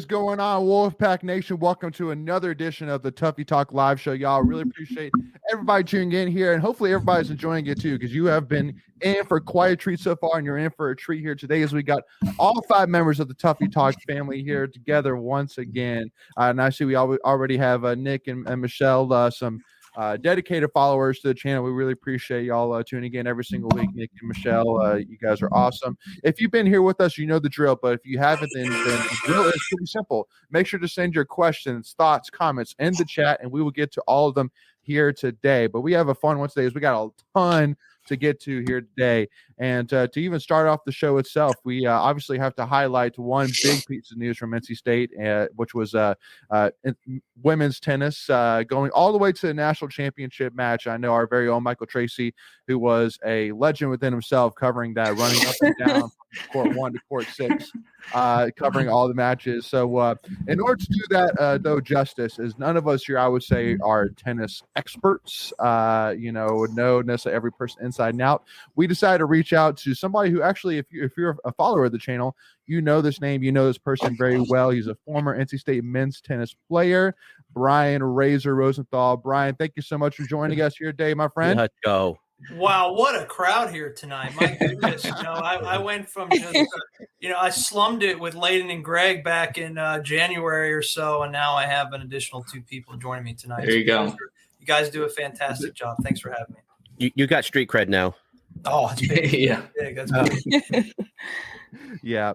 is going on, Wolfpack Nation? Welcome to another edition of the Tuffy Talk live show. Y'all really appreciate everybody tuning in here, and hopefully everybody's enjoying it too, because you have been in for quite a treat so far, and you're in for a treat here today as we got all 5 members of the Tuffy Talk family here together once again. And I see we already have Nick and Michelle, some dedicated followers to the channel. We really appreciate y'all tuning in every single week. Nick and Michelle, you guys are awesome. If you've been here with us, you know the drill, but if you haven't, then the drill is pretty simple. Make sure to send your questions, thoughts, comments in the chat, and we will get to all of them here today. But we have a fun one today, as we got a ton to get to here today. And to even start off the show itself, we obviously have to highlight one big piece of news from NC State, which was women's tennis going all the way to the national championship match. I know our very own Michael Tracy, who was a legend within himself, covering that, running up and down from court 1 to court 6, covering all the matches. So in order to do that, though, justice, is none of us here, I would say, are tennis experts, know necessarily every person inside and out. We decided to reach out to somebody who actually, if you're a follower of the channel, you know this name, you know this person very well. He's a former NC State men's tennis player, Brian Razor Rosenthal. Brian, thank you so much for joining us here today, my friend. Let's go. Wow, what a crowd here tonight. My goodness. I went from just, I slummed it with Layden and Greg back in January or so, and now I have an additional 2 people joining me tonight. There you go. You guys do a fantastic job. Thanks for having me. You got street cred now. Oh, it's big. Yeah. Big. That's big. Yeah,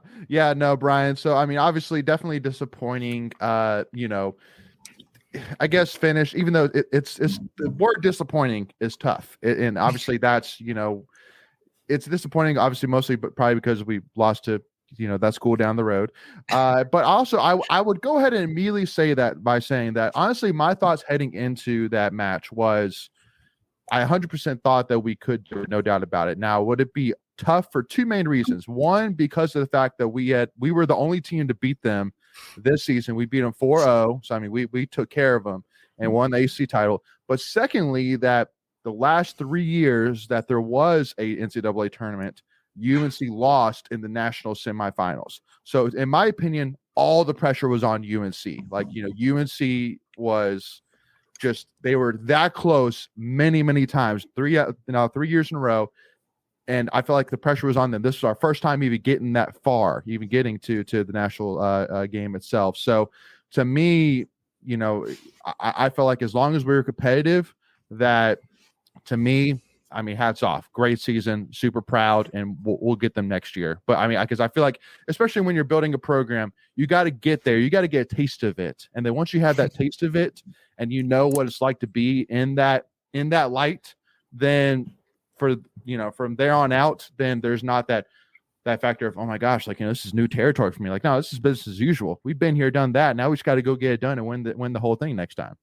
no, Brian. So, I mean, obviously, definitely disappointing, I guess finish, even though it's the word disappointing is tough. And obviously that's, it's disappointing, obviously, mostly, but probably because we lost to, that school down the road. But also I would go ahead and immediately say that by saying that, honestly, my thoughts heading into that match was I 100% thought that we could do it, no doubt about it. Now, would it be tough for 2 main reasons? One, because of the fact that we were the only team to beat them this season. We beat them 4-0. So, I mean, we took care of them and won the ACC title. But secondly, that the last 3 years that there was a NCAA tournament, UNC lost in the national semifinals. So, in my opinion, all the pressure was on UNC. Like, UNC was just, they were that close many, many times, 3 years in a row. And I feel like the pressure was on them. This was our first time even getting that far, even getting to the national game itself. So to me, I felt like as long as we were competitive, that to me, I mean, hats off. Great season, super proud, and we'll get them next year. But I mean, because I feel like, especially when you're building a program, you got to get there. You got to get a taste of it. And then once you have that taste of it and you know what it's like to be in that light, then from there on out, then there's not that factor of, oh my gosh, this is new territory for me. Like, no, this is business as usual. We've been here, done that. Now we just got to go get it done and win the whole thing next time.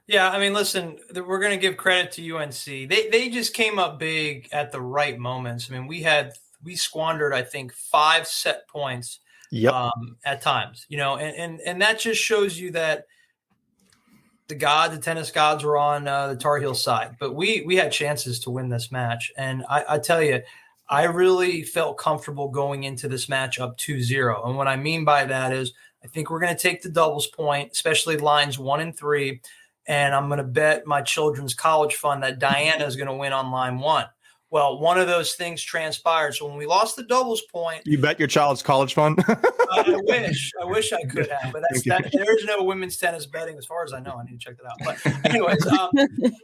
Yeah, I mean, listen, we're going to give credit to UNC. They just came up big at the right moments. I mean, we squandered, I think, 5 set points at times, and that just shows you that the tennis gods were on the Tar Heel side, but we had chances to win this match. And I tell you, I really felt comfortable going into this match up 2-0. And what I mean by that is I think we're going to take the doubles point, especially lines 1 and 3. And I'm going to bet my children's college fund that Diana is going to win on line 1. Well, one of those things transpired. So when we lost the doubles point, you bet your child's college fund. I wish I could have, but there's no women's tennis betting as far as I know. I need to check that out. But anyways,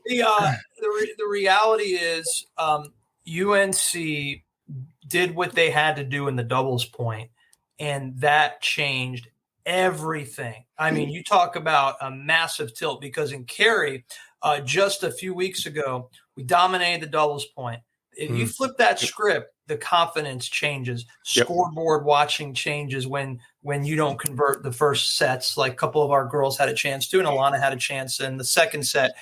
the reality is UNC did what they had to do in the doubles point, and that changed everything. I mean, you talk about a massive tilt, because in Cary, just a few weeks ago, we dominated the doubles point. If you flip that script, the confidence changes. Scoreboard watching changes when you don't convert the first sets. Like a couple of our girls had a chance to, and Alana had a chance in the second set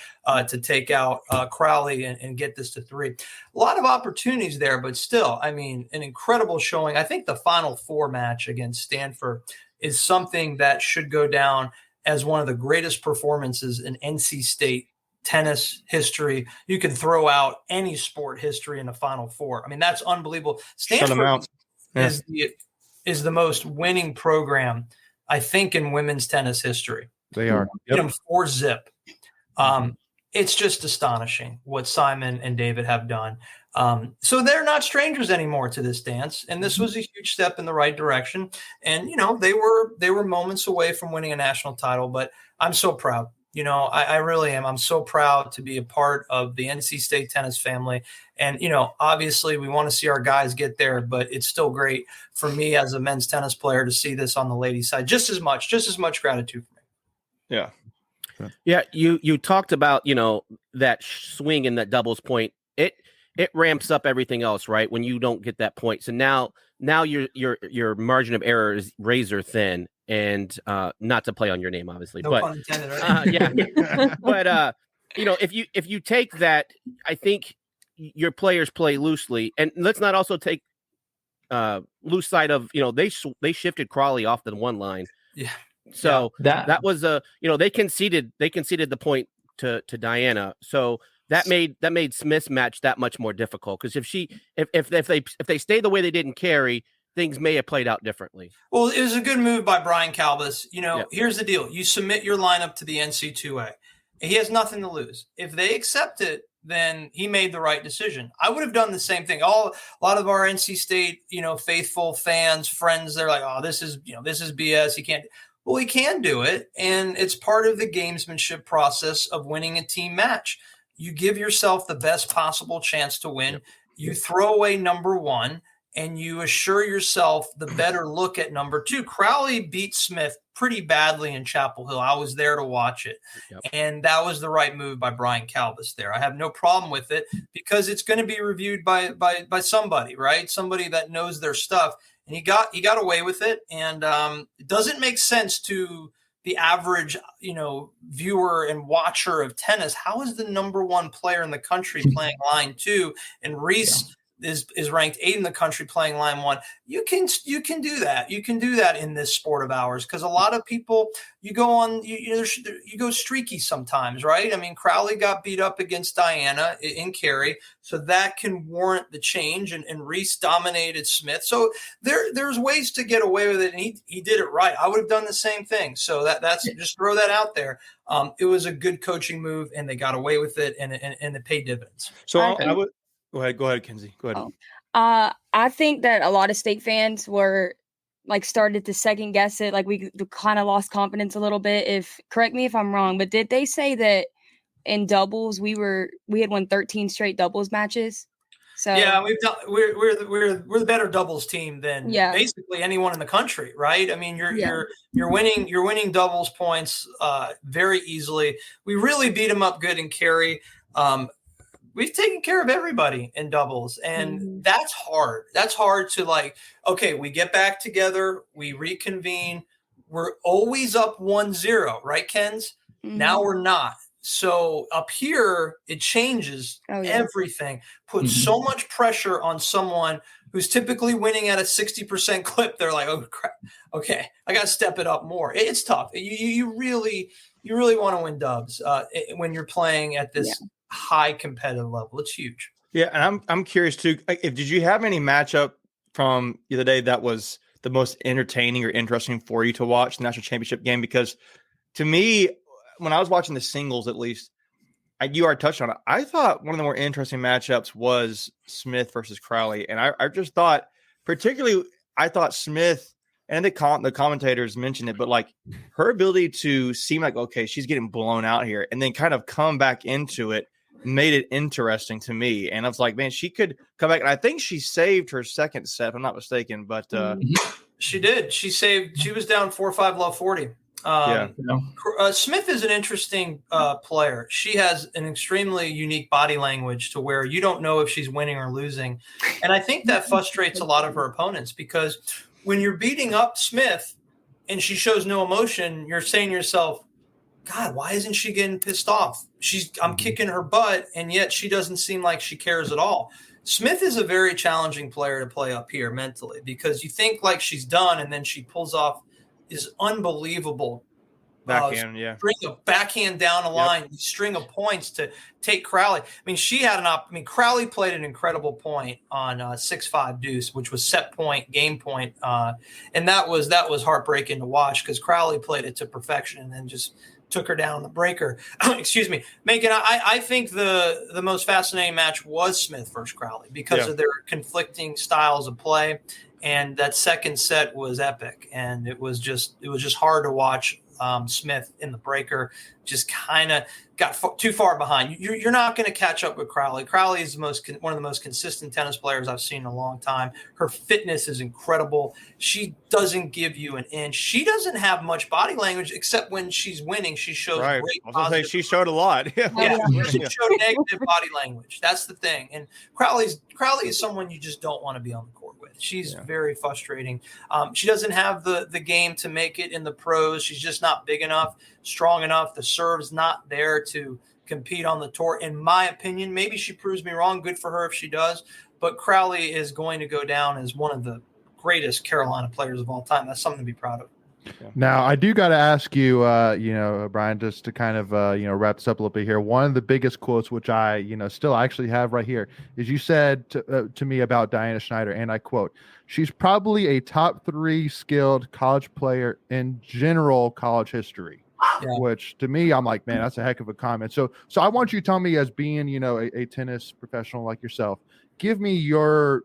to take out Crowley and get this to 3. A lot of opportunities there, but still, I mean, an incredible showing. I think the Final Four match against Stanford is something that should go down as one of the greatest performances in NC State tennis history. You can throw out any sport history in the Final Four. I mean, that's unbelievable. Stanford is the most winning program I think, in women's tennis history. They are. Beat them 4-zip. It's just astonishing what Simon and David have done. So they're not strangers anymore to this dance, and this was a huge step in the right direction. And they were moments away from winning a national title, but I'm so proud. I really am. I'm so proud to be a part of the NC State tennis family. And obviously we want to see our guys get there, but it's still great for me as a men's tennis player to see this on the ladies' side. Just as much gratitude for me. Yeah. Yeah, you talked about, that swing in that doubles point. It ramps up everything else, right? When you don't get that point. So now your margin of error is razor thin, and not to play on your name, obviously. No but pun intended, right? yeah. But if you take that, I think your players play loosely, and let's not also take loose side of, they shifted Crawley off the one line. Yeah. So that was they conceded the point to Diana. So that made Smith's match that much more difficult, because if they stay the way they did in Carey, things may have played out differently. Well, it was a good move by Brian Calbas. Here's the deal: you submit your lineup to the NC2A. He has nothing to lose. If they accept it, then he made the right decision. I would have done the same thing. A lot of our NC State, faithful fans, friends, they're like, "Oh, this is BS. He can't." Well, he can do it, and it's part of the gamesmanship process of winning a team match. You give yourself the best possible chance to win. Yep. You throw away number one, and you assure yourself the better look at number two. Crowley beat Smith pretty badly in Chapel Hill. I was there to watch it. Yep. And that was the right move by Brian Calbas there. I have no problem with it, because it's going to be reviewed by somebody, right? Somebody that knows their stuff. And he got away with it. And it doesn't make sense to the average, viewer and watcher of tennis. How is the number one player in the country playing line 2, and Reese is ranked 8 in the country playing line 1? You can do that. You can do that in this sport of ours, because a lot of people, you go streaky sometimes, right? I mean, Crowley got beat up against Diana in Carey, so that can warrant the change, and Reese dominated Smith. So there's ways to get away with it, and he did it right. I would have done the same thing. So that's just throw that out there. It was a good coaching move, and they got away with it, and it paid dividends. So I would. Go ahead, Kenzie. Go ahead. I think that a lot of State fans were started to second guess it. We kind of lost confidence a little bit. Correct me if I'm wrong, but did they say that in doubles we had won 13 straight doubles matches? So yeah, we're the better doubles team than basically anyone in the country, right? I mean, you're winning doubles points very easily. We really beat them up good in Carey. We've taken care of everybody in doubles, and that's hard. That's hard to okay, we get back together, we reconvene. We're always up 1-0, right, Kens? Mm-hmm. Now we're not. So up here, it changes everything, puts so much pressure on someone who's typically winning at a 60% clip. They're like, oh, crap. Okay, I got to step it up more. It's tough. You really want to win dubs when you're playing at this high competitive level. It's huge. Yeah, and I'm curious too. Did you have any matchup from the other day that was the most entertaining or interesting for you to watch, the national championship game? Because to me, when I was watching the singles, at least, you already touched on it. I thought one of the more interesting matchups was Smith versus Crowley, and I just thought, particularly, I thought Smith, and the commentators mentioned it, but her ability to seem like, okay, she's getting blown out here, and then kind of come back into it, made it interesting to me. And I was like, man, she could come back. And I think she saved her second set, if I'm not mistaken. But she did. She was down 4-5, low 40. Smith is an interesting player. She has an extremely unique body language to where you don't know if she's winning or losing. And I think that frustrates a lot of her opponents, because when you're beating up Smith and she shows no emotion, you're saying to yourself, God, why isn't she getting pissed off? I'm kicking her butt, and yet she doesn't seem like she cares at all. Smith is a very challenging player to play up here mentally, because you think she's done, and then she pulls off this unbelievable Backhand, yeah. String a backhand down the line, string of points to take Crowley. I mean, she had Crowley played an incredible point on 6-5 deuce, which was set point, game point. And that was heartbreaking to watch because Crowley played it to perfection and then just took her down the breaker. Excuse me. Megan, I think the most fascinating match was Smith versus Crowley because of their conflicting styles of play. And that second set was epic. And it was just hard to watch Smith in the breaker just kind of got too far behind. You're not going to catch up with Crowley. Crowley is one of the most consistent tennis players I've seen in a long time. Her fitness is incredible. She doesn't give you an inch. She doesn't have much body language except when she's winning. She shows great positive. She showed a lot. She showed negative body language. That's the thing. And Crowley is someone you just don't want to be on the court with. She's very frustrating. She doesn't have the game to make it in the pros. She's just not big enough, strong enough. The serve's not there to compete on the tour. In my opinion, maybe she proves me wrong. Good for her if she does. But Crowley is going to go down as one of the greatest Carolina players of all time. That's something to be proud of. Now, I do got to ask you, Brian, just to kind of, wrap this up a little bit here. One of the biggest quotes, which I, still actually have right here, is you said to me about Diana Schneider, and I quote, "She's probably a top 3 skilled college player in general college history." Yeah. Which to me, I'm like, man, that's a heck of a comment. So I want you to tell me, as being, a tennis professional like yourself, give me your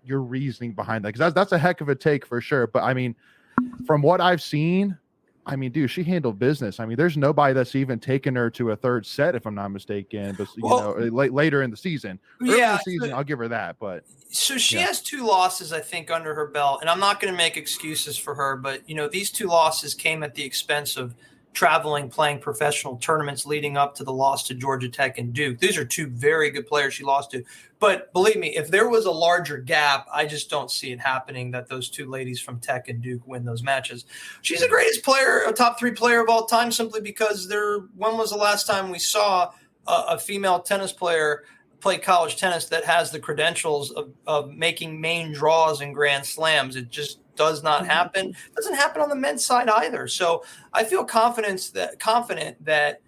reasoning behind that, because that's a heck of a take for sure. But I mean, from what I've seen, I mean, dude, she handled business. I mean, there's nobody that's even taken her to a third set, if I'm not mistaken. But later in the season, I'll give her that. But so she has 2 losses, I think, under her belt, and I'm not going to make excuses for her. But these 2 losses came at the expense of traveling, playing professional tournaments leading up to the loss to Georgia Tech and Duke. These are 2 very good players she lost to. But believe me, if there was a larger gap, I just don't see it happening that those 2 ladies from Tech and Duke win those matches. She's the greatest player, a top 3 player of all time, simply because when was the last time we saw a female tennis player play college tennis that has the credentials of making main draws in Grand Slams? It just does not happen. It doesn't happen on the men's side either. So I feel confident that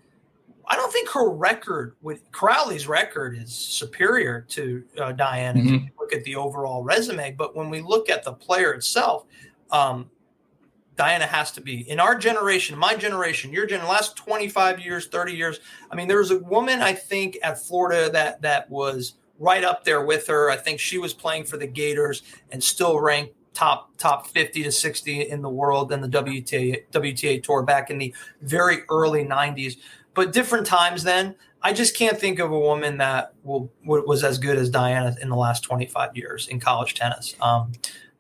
I don't think her record Crowley's record is superior to Diana. If you look at the overall resume, but when we look at the player itself, Diana has to be, in our generation, my generation, your generation, last 25 years, 30 years. I mean, there was a woman, I think, at Florida that was right up there with her. I think she was playing for the Gators and still ranked top 50 to 60 in the world in the WTA tour back in the very early 90s. But different times then. I just can't think of a woman that was as good as Diana in the last 25 years in college tennis.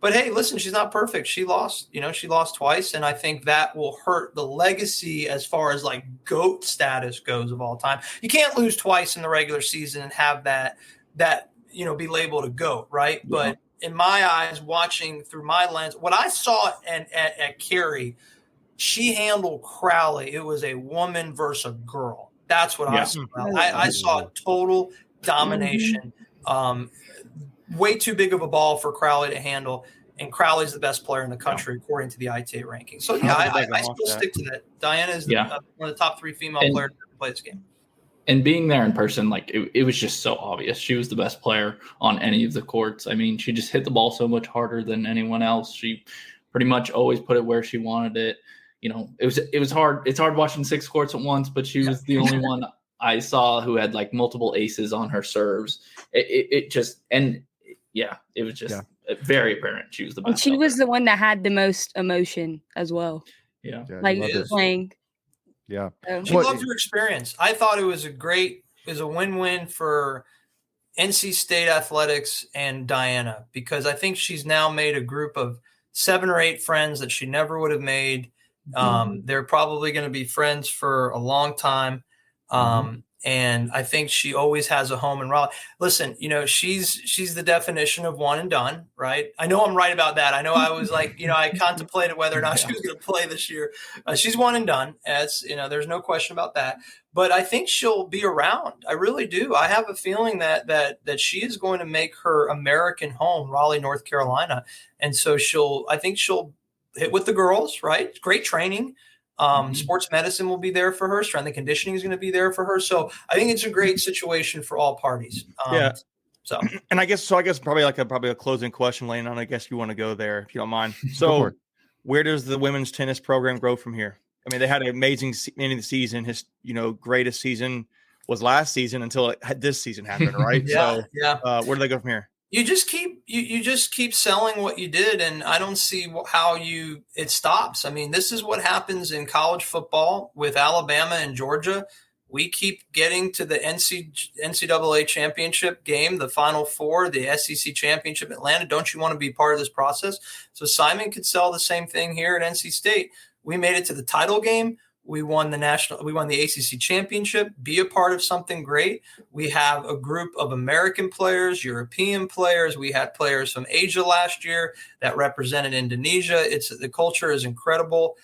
But hey, listen, she's not perfect. She lost twice, and I think that will hurt the legacy as far as like GOAT status goes of all time. You can't lose twice in the regular season and have that be labeled a GOAT, right? Yeah. But in my eyes, watching through my lens, what I saw at Carey, she handled Crowley. It was a woman versus a girl. That's what I saw. I saw total domination. Way too big of a ball for Crowley to handle, and Crowley's the best player in the country according to the ITA ranking. So I still stick to that. Diana is one of the top 3 female players to play this game. And being there in person, like it was just so obvious. She was the best player on any of the courts. I mean, she just hit the ball so much harder than anyone else. She pretty much always put it where she wanted it. It was hard. It's hard watching 6 courts at once, but she was the only one I saw who had like multiple aces on her serves. It was just very apparent she was the best. And she was the one that had the most emotion as well. Yeah. Like playing. Yeah. She loved her experience. I thought it was a win-win for NC State athletics and Diana, because I think she's now made a group of 7 or 8 friends that she never would have made. They're probably going to be friends for a long time. And I think she always has a home in Raleigh. Listen, she's the definition of one and done, right? I know I'm right about that. I know I was like, I contemplated whether or not she was going to play this year. She's one and done. There's no question about that. But I think she'll be around. I really do. I have a feeling that she is going to make her American home, Raleigh, North Carolina. And so I think she'll hit with the girls, right? Great training. Sports medicine will be there for her. Strength and conditioning is going to be there for her. So I think it's a great situation for all parties. So, and I guess probably a closing question, Lane. And I guess you want to go there if you don't mind. So, where does the women's tennis program grow from here? I mean, they had an amazing ending of the season. His, greatest season was last season until this season happened, right? Where do they go from here? You just keep selling what you did, and I don't see how it stops. I mean, this is what happens in college football with Alabama and Georgia. We keep getting to the NCAA championship game, the Final Four, the SEC championship, Atlanta. Don't you want to be part of this process? So Simon could sell the same thing here at NC State. We made it to the title game. We won the ACC championship, be a part of something great. We have a group of American players, European players. We had players from Asia last year that represented Indonesia. The culture is incredible.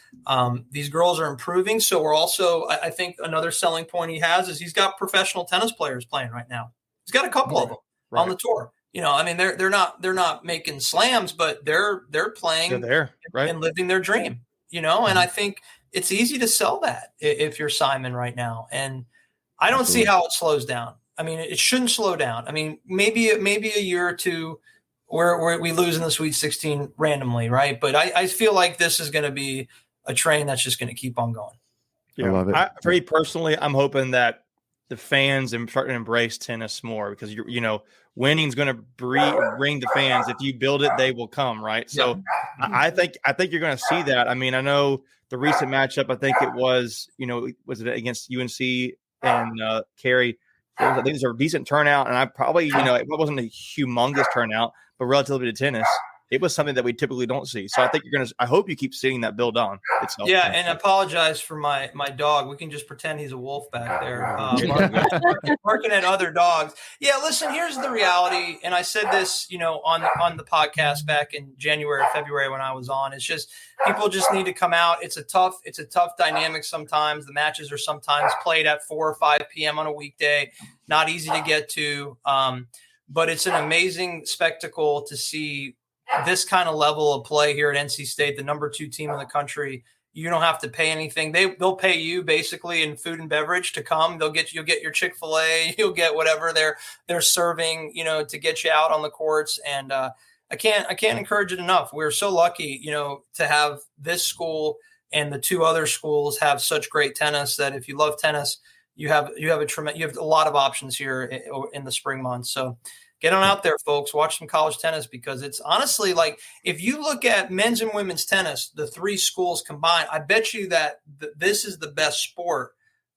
These girls are improving. So we're also, I think another selling point he has is he's got professional tennis players playing right now. He's got a couple of them on the tour. They're not making slams, but they're playing. They're there, right? And living their dream, and I think it's easy to sell that if you're Simon right now. And I don't see how it slows down. I mean, it shouldn't slow down. I mean, maybe a year or two where we lose in the Sweet 16 randomly, right? But I feel like this is going to be a train that's just going to keep on going. I love it. For me personally, I'm hoping that the fans start to embrace tennis more because winning's going to bring the fans. If you build it, they will come, right? So I think you're going to see that. I mean, I know the recent matchup. I think it was it against UNC and Carey? I think there's a decent turnout, and I probably it wasn't a humongous turnout, but relatively to tennis, it was something that we typically don't see. So I think I hope you keep seeing that build on itself. Yeah, and apologize for my dog. We can just pretend he's a wolf back there, barking at other dogs. Yeah, listen, here's the reality, and I said this, on the podcast back in January, February when I was on. It's just people just need to come out. It's a tough dynamic sometimes. The matches are sometimes played at 4 or 5 p.m. on a weekday. Not easy to get to, but it's an amazing spectacle to see this kind of level of play here at NC State, the number 2 team in the country. You don't have to pay anything. They'll pay you basically in food and beverage to come. You'll get your Chick-fil-A, you'll get whatever they're serving, to get you out on the courts. And I can't encourage it enough. We're so lucky, to have this school and the 2 other schools have such great tennis that if you love tennis, you have a lot of options here in the spring months. So get on out there, folks. Watch some college tennis because it's honestly like if you look at men's and women's tennis, the 3 schools combined, I bet you that this is the best sport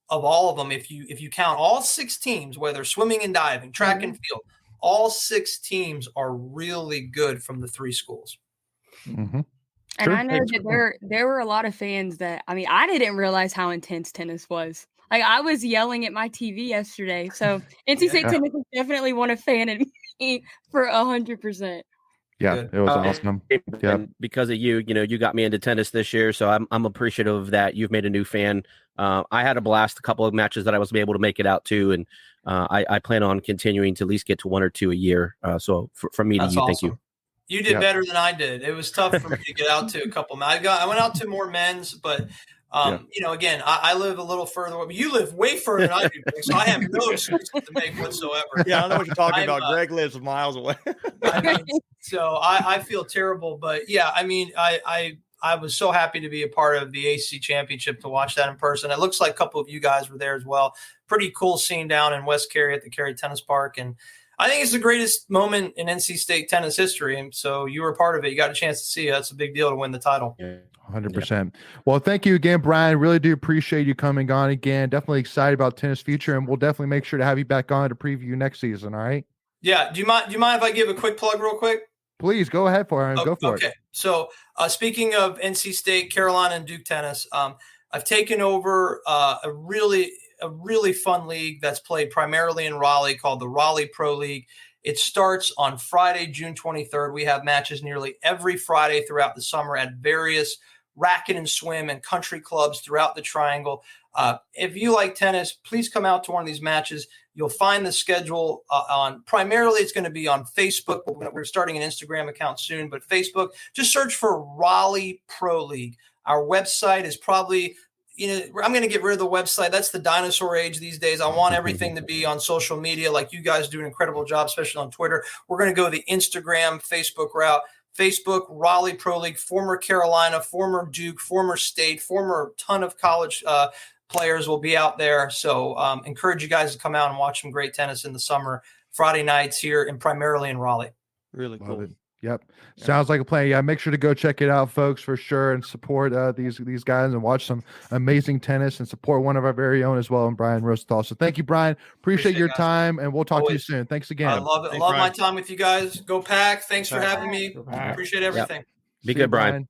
of all of them. If you count all 6 teams, whether swimming and diving, track and field, all 6 teams are really good from the 3 schools. Mm-hmm. And I know that there were a lot of fans that, I didn't realize how intense tennis was. Like I was yelling at my TV yesterday. So NC State tennis is definitely one of fan and me for 100%. Yeah, it was awesome. And because of you got me into tennis this year. So I'm appreciative of that. You've made a new fan. I had a blast, a couple of matches that I was able to make it out to. And I plan on continuing to at least get to 1 or 2 a year. So from me to you, thank you. You did better than I did. It was tough for me to get out to a couple. I went out to more men's, but again, I live a little further away. You live way further than I do, so I have no excuse to make whatsoever. Yeah, I don't know what you're talking about. Greg lives miles away. So I feel terrible, but yeah, I was so happy to be a part of the ACC Championship to watch that in person. It looks like a couple of you guys were there as well. Pretty cool scene down in West Cary at the Cary Tennis Park, and I think it's the greatest moment in NC State tennis history. And so you were a part of it. You got a chance to see it. That's a big deal to win the title. 100%. Well, thank you again, Brian. Really do appreciate you coming on again. Definitely excited about tennis future, and we'll definitely make sure to have you back on to preview next season. All right. Yeah. Do you mind if I give a quick plug real quick? Please go ahead for it. Go for it. Okay. So speaking of NC State, Carolina, and Duke tennis, I've taken over a really fun league that's played primarily in Raleigh called the Raleigh Pro League. It starts on Friday, June 23rd. We have matches nearly every Friday throughout the summer at various racket and swim and country clubs throughout the Triangle. If you like tennis, please come out to one of these matches. You'll find the schedule primarily it's going to be on Facebook. We're starting an Instagram account soon, but Facebook, just search for Raleigh Pro League. Our website is probably I'm going to get rid of the website. That's the dinosaur age these days. I want everything to be on social media, like you guys do an incredible job, especially on Twitter. We're going to go the Instagram, Facebook route. Facebook, Raleigh Pro League, former Carolina, former Duke, former State, former ton of college players will be out there. So encourage you guys to come out and watch some great tennis in the summer, Friday nights here and primarily in Raleigh. Really Love cool. it. Yep. Sounds like a plan. Yeah, make sure to go check it out, folks, for sure, and support these guys and watch some amazing tennis and support one of our very own as well, and Brian Rosenthal. So thank you, Brian. Appreciate your time, and we'll talk to you soon. Thanks again. I love it. Thanks, love Brian. my time with you guys. Go Pack. Thanks for having me. Go Pack. Appreciate everything. Be good, Brian.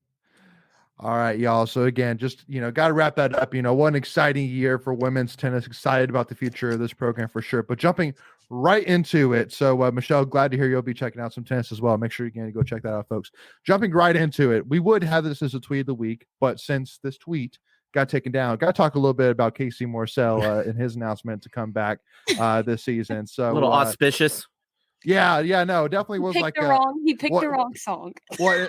All right, y'all. So again, just, got to wrap that up. What an exciting year for women's tennis. Excited about the future of this program for sure. But jumping right into it. So Michelle, glad to hear you'll be checking out some tennis as well. Make sure you can go check that out, folks. Jumping right into it. We would have this as a tweet of the week, but since this tweet got taken down, got to talk a little bit about Casey Morsell in his announcement to come back this season. So A little auspicious. Yeah, no, definitely was He like picked the wrong song. Well,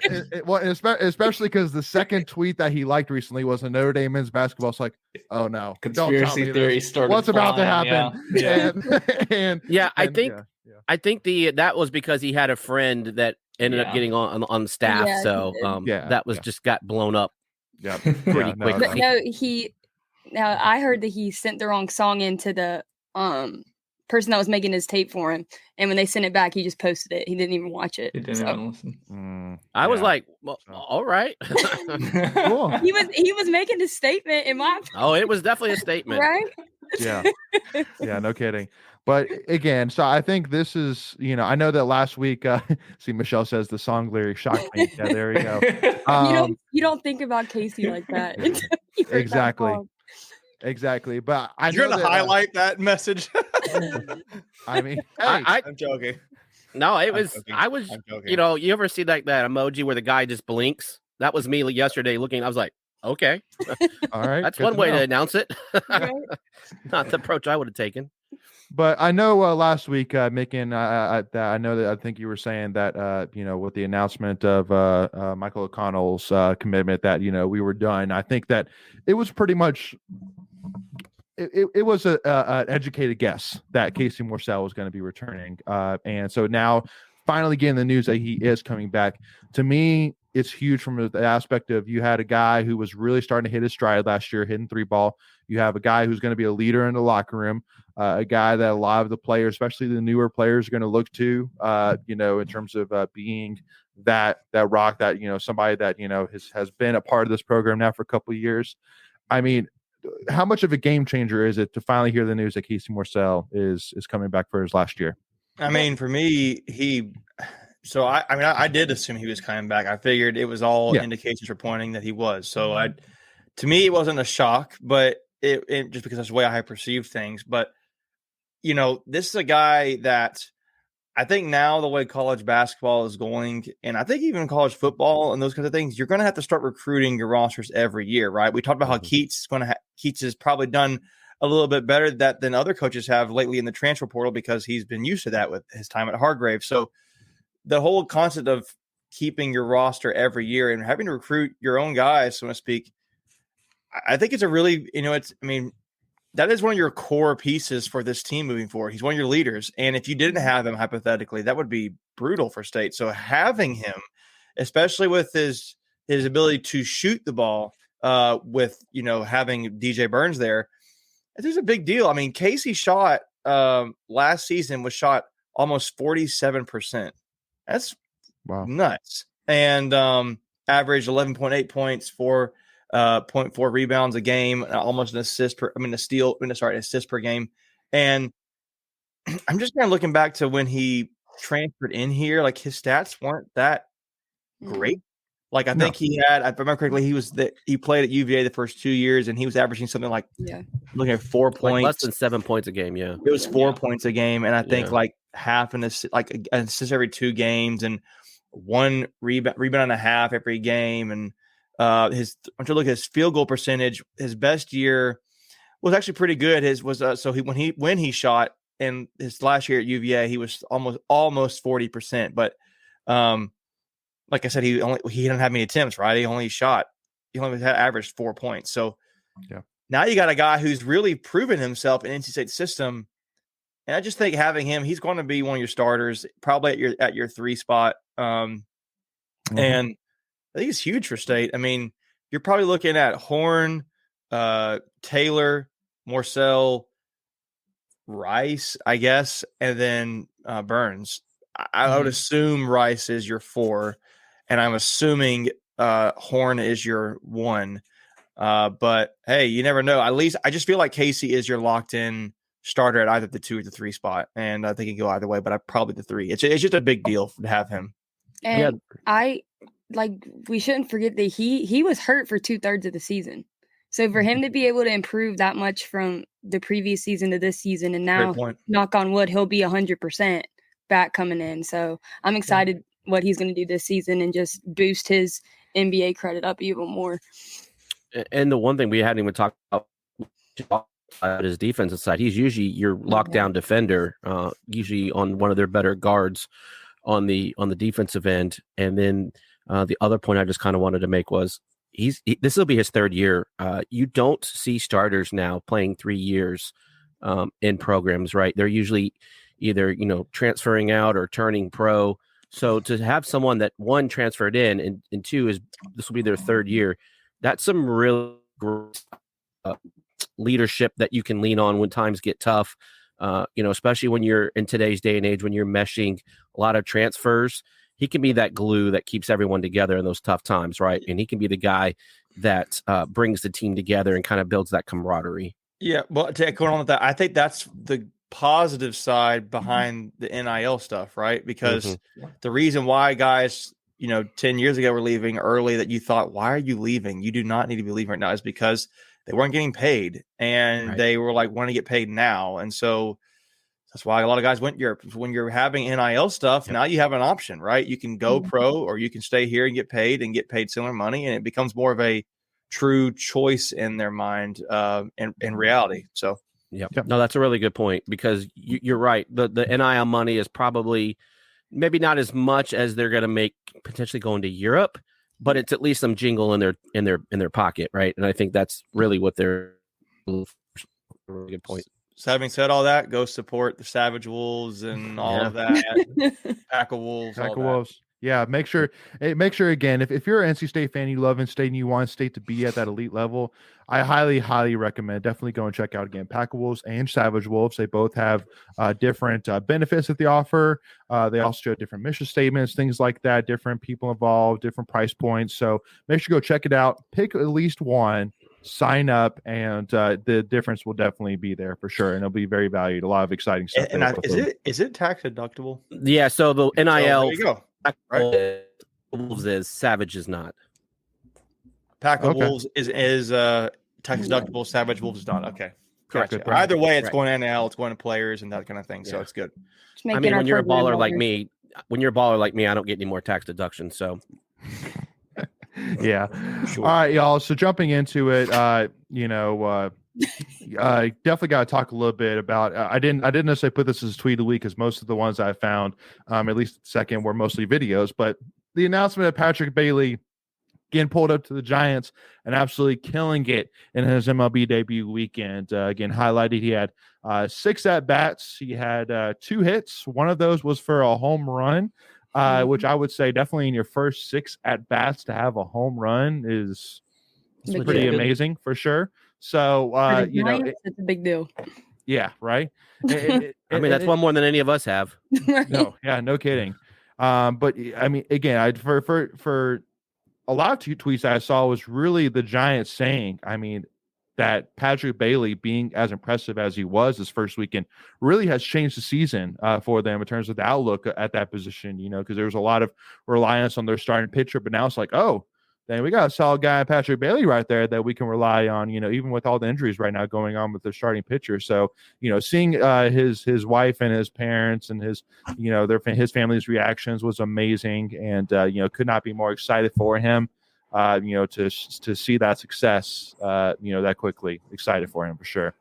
especially because the second tweet that he liked recently was a Notre Dame men's basketball. It's like, oh no, Conspiracy theory started. What's about to flying, happen? Yeah. I think that was because he had a friend that ended up getting on the staff. Yeah, so that was just got blown up. Yeah, pretty quickly. Now I heard that he sent the wrong song into the person that was making his tape for him, and when they sent it back, he just posted it. He didn't even watch it. He didn't even listen. I was like, well, all right. Cool. He was making a statement in my Oh, it was definitely a statement. right. Yeah, no kidding. But again, so I think this is, I know that last week, see, Michelle says the song lyric shocked me. Yeah, there we go. You don't think about Casey like that. until you heard that Exactly. song. Exactly. But I You're know going to highlight that message. I mean, I'm joking. No, it I'm was. joking. I was. I'm joking. You ever see that emoji where the guy just blinks? That was me yesterday looking. I was like, okay, all right. that's good one to way know. to announce it. Right? Not the approach I would have taken. But I know last week, Mick, I know that I think you were saying that, with the announcement of Michael O'Connell's commitment that, we were done. I think that it was pretty much, it was an educated guess that Casey Morsell was going to be returning. And so now finally getting the news that he is coming back. To me, it's huge from the aspect of you had a guy who was really starting to hit his stride last year, hitting three ball. You have a guy who's going to be a leader in the locker room, a guy that a lot of the players, especially the newer players, are going to look to, in terms of being that rock, that, somebody that, has been a part of this program now for a couple of years. I mean, how much of a game changer is it to finally hear the news that Casey Morsell is coming back for his last year? I mean, for me, I did assume he was coming back. I figured it was all indications were pointing that he was. So to me, it wasn't a shock, but it just because that's the way I perceived things. But, this is a guy that I think now the way college basketball is going, and I think even college football and those kinds of things, you're going to have to start recruiting your rosters every year, right? We talked about how Keats has probably done a little bit better than other coaches have lately in the transfer portal because he's been used to that with his time at Hargrave. So the whole concept of keeping your roster every year and having to recruit your own guys, so to speak, I think it's a really, that is one of your core pieces for this team moving forward. He's one of your leaders. And if you didn't have him, hypothetically, that would be brutal for State. So having him, especially with his ability to shoot the ball with, having DJ Burns there, it's a big deal. I mean, Casey shot last season was shot almost 47%. That's nuts. And averaged 11.8 points, 4.4 rebounds a game, almost an assist assist per game. And I'm just kind of looking back to when he transferred in here, like his stats weren't that great. Like I think he had, if I remember correctly, he played at UVA the first 2 years and he was averaging something like looking at 4 points. Like less than 7 points a game, yeah. It was 4 points a game, and I think like half an assist, like an assist every 2 games, and 1 rebound and a half every game. And I'm trying to look at his field goal percentage. His best year was actually pretty good. His was when he shot in his last year at UVA, he was almost 40%. But like I said, he didn't have many attempts, right? He only averaged 4 points. So Yeah. Now you got a guy who's really proven himself in NC State system. And I just think having him, he's going to be one of your starters, probably at your 3 spot. And I think it's huge for State. I mean, you're probably looking at Horn, Taylor, Morsell, Rice, I guess, and then Burns. I would assume Rice is your 4, and I'm assuming Horn is your 1. But hey, you never know. At least I just feel like Casey is your locked in starter at either the 2 or the 3 spot, and I think he can go either way. But I probably the 3. It's just a big deal to have him. And we shouldn't forget that he was hurt for 2/3 of the season. So for him to be able to improve that much from the previous season to this season, and now knock on wood, he'll be 100% back coming in. So I'm excited what he's going to do this season and just boost his NBA credit up even more. And the one thing we hadn't even talked about his defensive side, he's usually your lockdown defender, usually on one of their better guards on the defensive end. And then the other point I just kind of wanted to make was this will be his 3rd year. You don't see starters now playing 3 years in programs, right? They're usually either, transferring out or turning pro. So to have someone that 1 transferred in and 2 this will be their 3rd year, that's some real great leadership that you can lean on when times get tough. Especially when you're in today's day and age, when you're meshing a lot of transfers, he can be that glue that keeps everyone together in those tough times, right? And he can be the guy that brings the team together and kind of builds that camaraderie. Yeah, well, to echo on with that, I think that's the positive side behind the NIL stuff, right? Because the reason why guys, 10 years ago were leaving early that you thought, why are you leaving? You do not need to be leaving right now, is because they weren't getting paid and they were like, want to get paid now. And so that's why a lot of guys went Europe. When you're having NIL stuff, now you have an option, right? You can go pro or you can stay here and get paid similar money. And it becomes more of a true choice in their mind in reality. So, no, that's a really good point because you're right. The NIL money is probably maybe not as much as they're going to make potentially going to Europe, but it's at least some jingle in their pocket, right? And I think that's really what they're really good point. So having said all that, go support the Savage Wolves and all of that. Pack of Wolves. Pack of Wolves. Yeah, make sure again, if you're an NC State fan, you love NC State and you want State to be at that elite level, I highly, highly recommend definitely go and check out again Pack of Wolves and Savage Wolves. They both have different benefits that they offer. They also show different mission statements, things like that, different people involved, different price points. So make sure you go check it out. Pick at least one, sign up, and the difference will definitely be there for sure. And it'll be very valued. A lot of exciting stuff. Is it tax deductible? Yeah. So the NIL. There you go. Right. Wolves is, Savage is not. Pack of Wolves is tax deductible. Savage Wolves is not. Okay, correct. Either way, it's going to NIL, it's going to players and that kind of thing. So it's good. I mean, when you're a baller like me, I don't get any more tax deductions. So yeah. Sure. All right, y'all. So jumping into it, I definitely got to talk a little bit about. I didn't necessarily put this as a tweet of the week because most of the ones I found, at least the second, were mostly videos. But the announcement of Patrick Bailey getting pulled up to the Giants and absolutely killing it in his MLB debut weekend. Again, highlighted he had 6 at bats. He had 2 hits. One of those was for a home run, which I would say definitely in your first 6 at bats to have a home run is pretty amazing for sure. So, it's a big deal. Yeah, right. That's one more than any of us have. No kidding. But I mean, again, for a lot of tweets I saw was really the Giants saying, I mean, that Patrick Bailey being as impressive as he was this first weekend really has changed the season for them in terms of the outlook at that position, because there was a lot of reliance on their starting pitcher, but now it's like, then we got a solid guy, Patrick Bailey, right there that we can rely on, even with all the injuries right now going on with their starting pitcher. So, seeing his wife and his parents and his family's reactions was amazing, and could not be more excited for him. To see that success, that quickly. Excited for him for sure.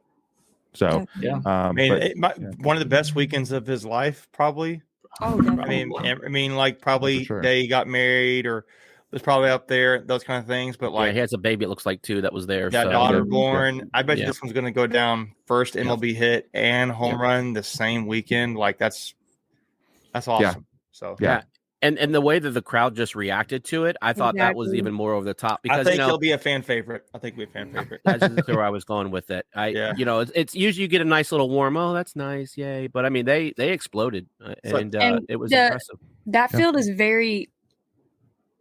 So, one of the best weekends of his life, probably. Oh, definitely. I mean, like probably sure. day he got married or was probably up there, those kind of things. But He has a baby. It looks like too that was there. got So. daughter born. I bet you Yeah. this one's going to go down first MLB hit and home run the same weekend. Like that's awesome. Yeah. So Yeah. And the way that the crowd just reacted to it, I thought that was even more over the top because I think he'll be a fan favorite. That's just where I was going with it. It's usually you get a nice little warm. Oh, that's nice, yay! But I mean, they exploded, and it was impressive. That field is very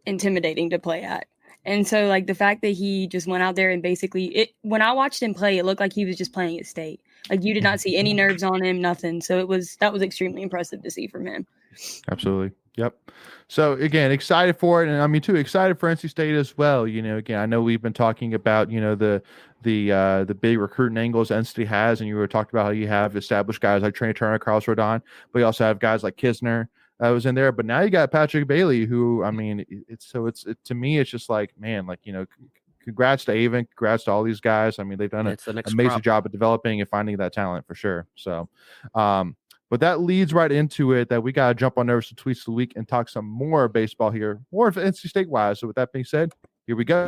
intimidating to play at, and so like the fact that he just went out there and basically when I watched him play, it looked like he was just playing at state. Like you did not see any nerves on him, nothing. So that was extremely impressive to see from him. Absolutely. Yep. So again, excited for it, and I mean too excited for NC State as well. You know, again, I know we've been talking about the big recruiting angles NC State has, and you were talking about how you have established guys like Trey Turner, Carlos Rodon, but you also have guys like Kisner that was in there. But now you got Patrick Bailey, who I mean, to me, it's just like, man, like congrats to Avon, congrats to all these guys. I mean, they've done an amazing job of developing and finding that talent for sure. So, but that leads right into it that we got to jump on over to Tweets of the Week and talk some more baseball here, more of NC State wise. So with that being said, here we go.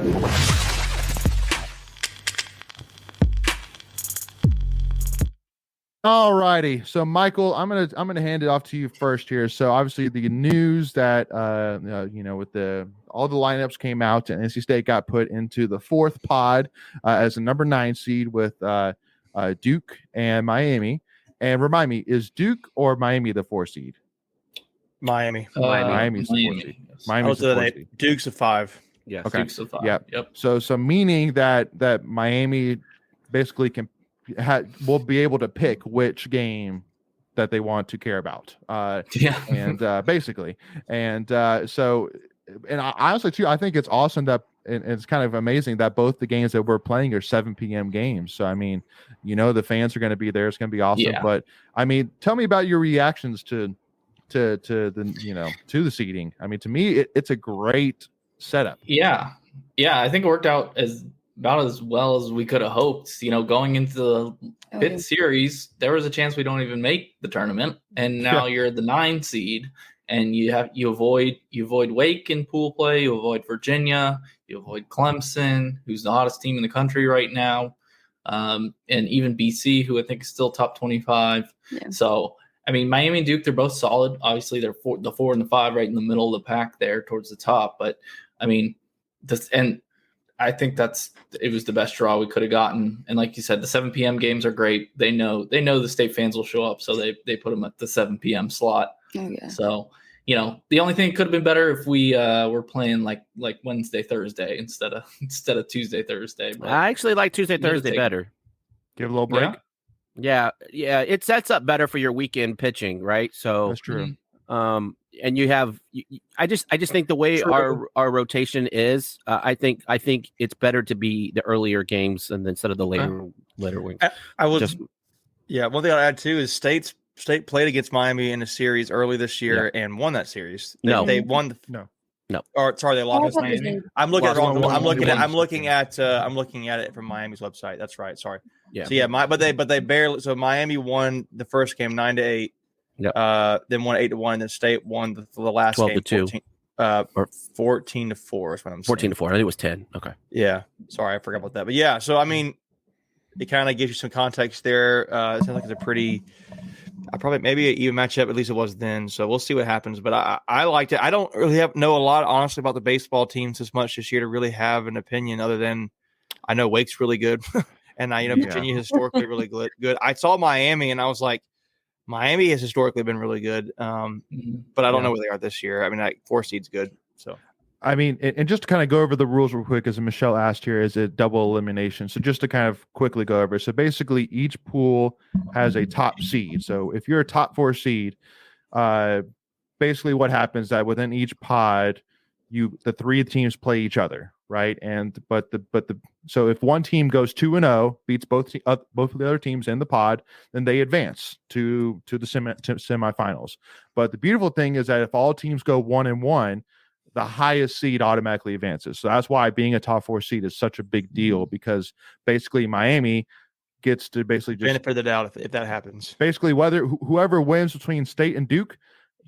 All righty. So Michael, I'm gonna hand it off to you first here. So obviously the news that with all the lineups came out and NC State got put into the fourth pod as a number 9 seed with Duke and Miami. And remind me, is Duke or Miami the 4 seed? Miami. Miami's the 4 seed. Miami's the 4 seed. Duke's a 5. Yeah. Okay. Duke's a 5. Yep. So meaning that Miami basically will be able to pick which game that they want to care about. And basically, and so, and I honestly too, I think it's awesome that. And it's kind of amazing that both the games that we're playing are 7 p.m. games. So, I mean, the fans are going to be there. It's going to be awesome. Yeah. But, I mean, tell me about your reactions to the seating. I mean, to me, it's a great setup. Yeah. I think it worked out about as well as we could have hoped. Going into the fifth series, there was a chance we don't even make the tournament. And now you're the 9 seed. And you avoid Wake in pool play, you avoid Virginia, you avoid Clemson, who's the hottest team in the country right now, and even BC, who I think is still top 25. Yeah. So, I mean, Miami and Duke, they're both solid. Obviously, they're the 4 and the 5 right in the middle of the pack there towards the top. But, I mean, and I think it was the best draw we could have gotten. And like you said, the 7 p.m. games are great. They know the state fans will show up, so they put them at the 7 p.m. slot. Oh, yeah. So, the only thing could have been better if we were playing like Wednesday, Thursday instead of Tuesday, Thursday. But I actually like Tuesday, Thursday better. Give a little break. Yeah. It sets up better for your weekend pitching, right? So that's true. And you have, I just think the way our rotation is, I think it's better to be the earlier games and instead of the later wings. One thing I'll add too is State played against Miami in a series early this year and won that series. They won. No. Or sorry, they lost Miami. I'm looking at it wrong. I'm looking at it from Miami's website. That's right. Sorry. Yeah. So but they barely. So Miami won the first game 9-8. Yep. Then won 8-1. And then State won the last 12-2. game 14-4 is what I'm saying. 14-4. I think it was 10. Okay. Yeah. Sorry, I forgot about that. But yeah. So I mean, it kind of gives you some context there. It sounds like it's a pretty. Maybe an even matchup, at least it was then. So we'll see what happens. But I liked it. I don't really know a lot, honestly, about the baseball teams as much this year to really have an opinion other than I know Wake's really good. And Virginia historically really good. I saw Miami and I was like, Miami has historically been really good. But I don't know where they are this year. I mean, 4 seed's good. So. I mean, and just to kind of go over the rules real quick, as Michelle asked here, is it double elimination? So just to kind of quickly go over. So basically each pool has a top seed. So if you're a top 4 seed, basically what happens that within each pod, the 3 teams play each other, right? So if one team goes 2-0, beats both of the other teams in the pod, then they advance to the semifinals. But the beautiful thing is that if all teams go 1-1, the highest seed automatically advances. So that's why being a top 4 seed is such a big deal, because basically Miami gets to basically just benefit the doubt if that happens. Basically, whoever wins between State and Duke,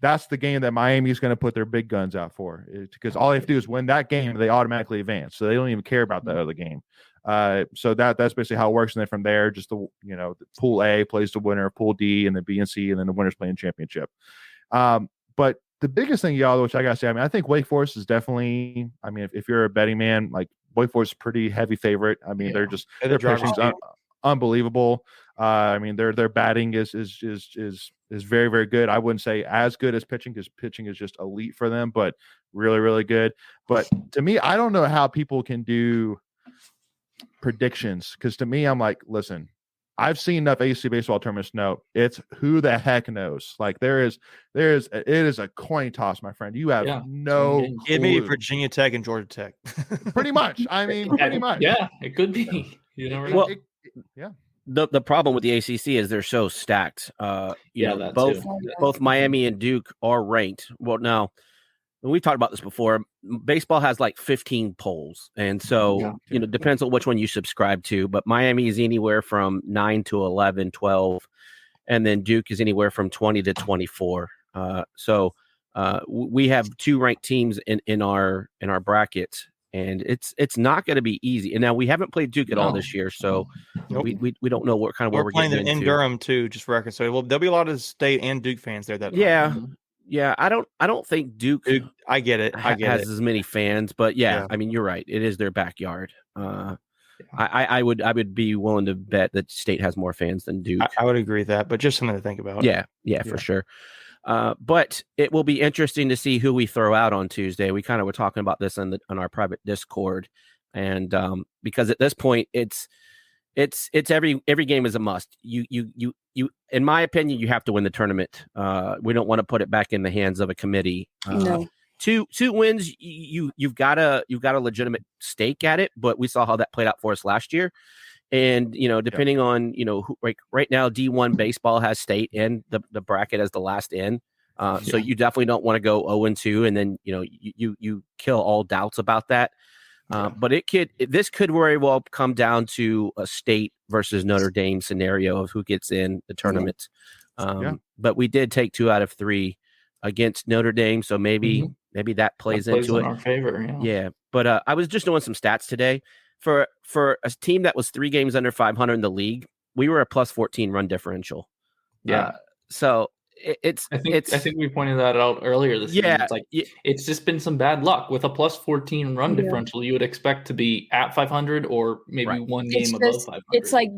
that's the game that Miami's going to put their big guns out for, because all they have to do is win that game, they automatically advance. So they don't even care about that other game. So that's basically how it works. And then from there, just the Pool A plays the winner of Pool D, and then B and C, and then the winners playing championship. But the biggest thing, y'all, which I gotta say, I mean, I think Wake Forest is definitely. I mean, if you're a betting man, like Wake Forest is a pretty heavy favorite. I mean, their pitching's unbelievable. I mean, their batting is very, very good. I wouldn't say as good as pitching, because pitching is just elite for them, but really, really good. But to me, I don't know how people can do predictions, because to me, I'm like, listen, I've seen enough ACC baseball tournaments to know it's who the heck knows. Like it is a coin toss, my friend. You have no clue. Give me Virginia Tech and Georgia Tech. Pretty much. I mean, pretty much. Yeah, it could be. You never know. Well, the problem with the ACC is they're so stacked. Both Miami and Duke are ranked. Well, now we talked about this before. Baseball has like 15 polls, and so depends on which one you subscribe to. But Miami is anywhere from 9 to 11, 12, and then Duke is anywhere from 20 to 24. So we have 2 ranked teams in our bracket, and it's not going to be easy. And now we haven't played Duke at all this year, so we don't know what kind of we're playing getting them in Durham too, just for record. So there'll be a lot of State and Duke fans there. Yeah, I don't think Duke I get it. has as many fans, but I mean, you're right. It is their backyard. I would be willing to bet that State has more fans than Duke. I would agree with that, but just something to think about. Yeah, for sure. But it will be interesting to see who we throw out on Tuesday. We kind of were talking about this on our private Discord, and because at this point it's every game is a must. You in my opinion, you have to win the tournament. We don't want to put it back in the hands of a committee. No. Two wins, you've got a legitimate stake at it, but we saw how that played out for us last year. And depending on who, like right now, D1 baseball has State in the bracket as the last in. So you definitely don't want to go 0-2, and then you kill all doubts about that. But this could very well come down to a State versus Notre Dame scenario of who gets in the tournament. But we did take 2 out of 3 against Notre Dame, so maybe that plays into it. In our favor, yeah. But I was just doing some stats today for a team that was 3 games under 500 in the league. We were a plus 14 run differential. So I think we pointed that out earlier this season. It's like it's just been some bad luck with a plus 14 run differential. You would expect to be at 500 or maybe one game above 500. It's like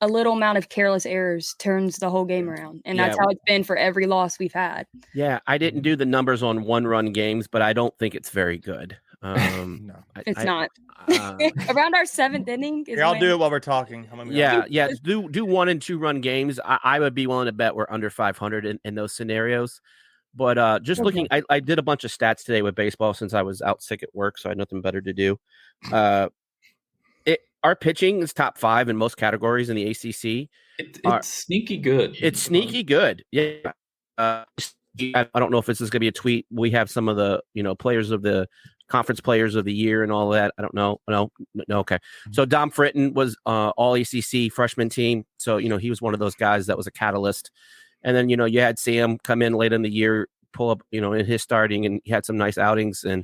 a little amount of careless errors turns the whole game around, and that's how it's been for every loss we've had. Yeah, I didn't do the numbers on 1-run games, but I don't think it's very good. No, it's not. Around our 7th inning. I'll do it while we're talking. Do 1 and 2-run games. I would be willing to bet we're under 500 in those scenarios. But just looking, I did a bunch of stats today with baseball since I was out sick at work, so I had nothing better to do. Our pitching is top 5 in most categories in the ACC. It's sneaky good. It's sneaky good. Yeah. I don't know if this is going to be a tweet. We have some of the players of the conference players of the year and all that. I don't know. No. Okay. So Dom Fritton was all ACC freshman team. So, he was one of those guys that was a catalyst. And then, you had Sam come in late in the year, pull up, in his starting, and he had some nice outings. And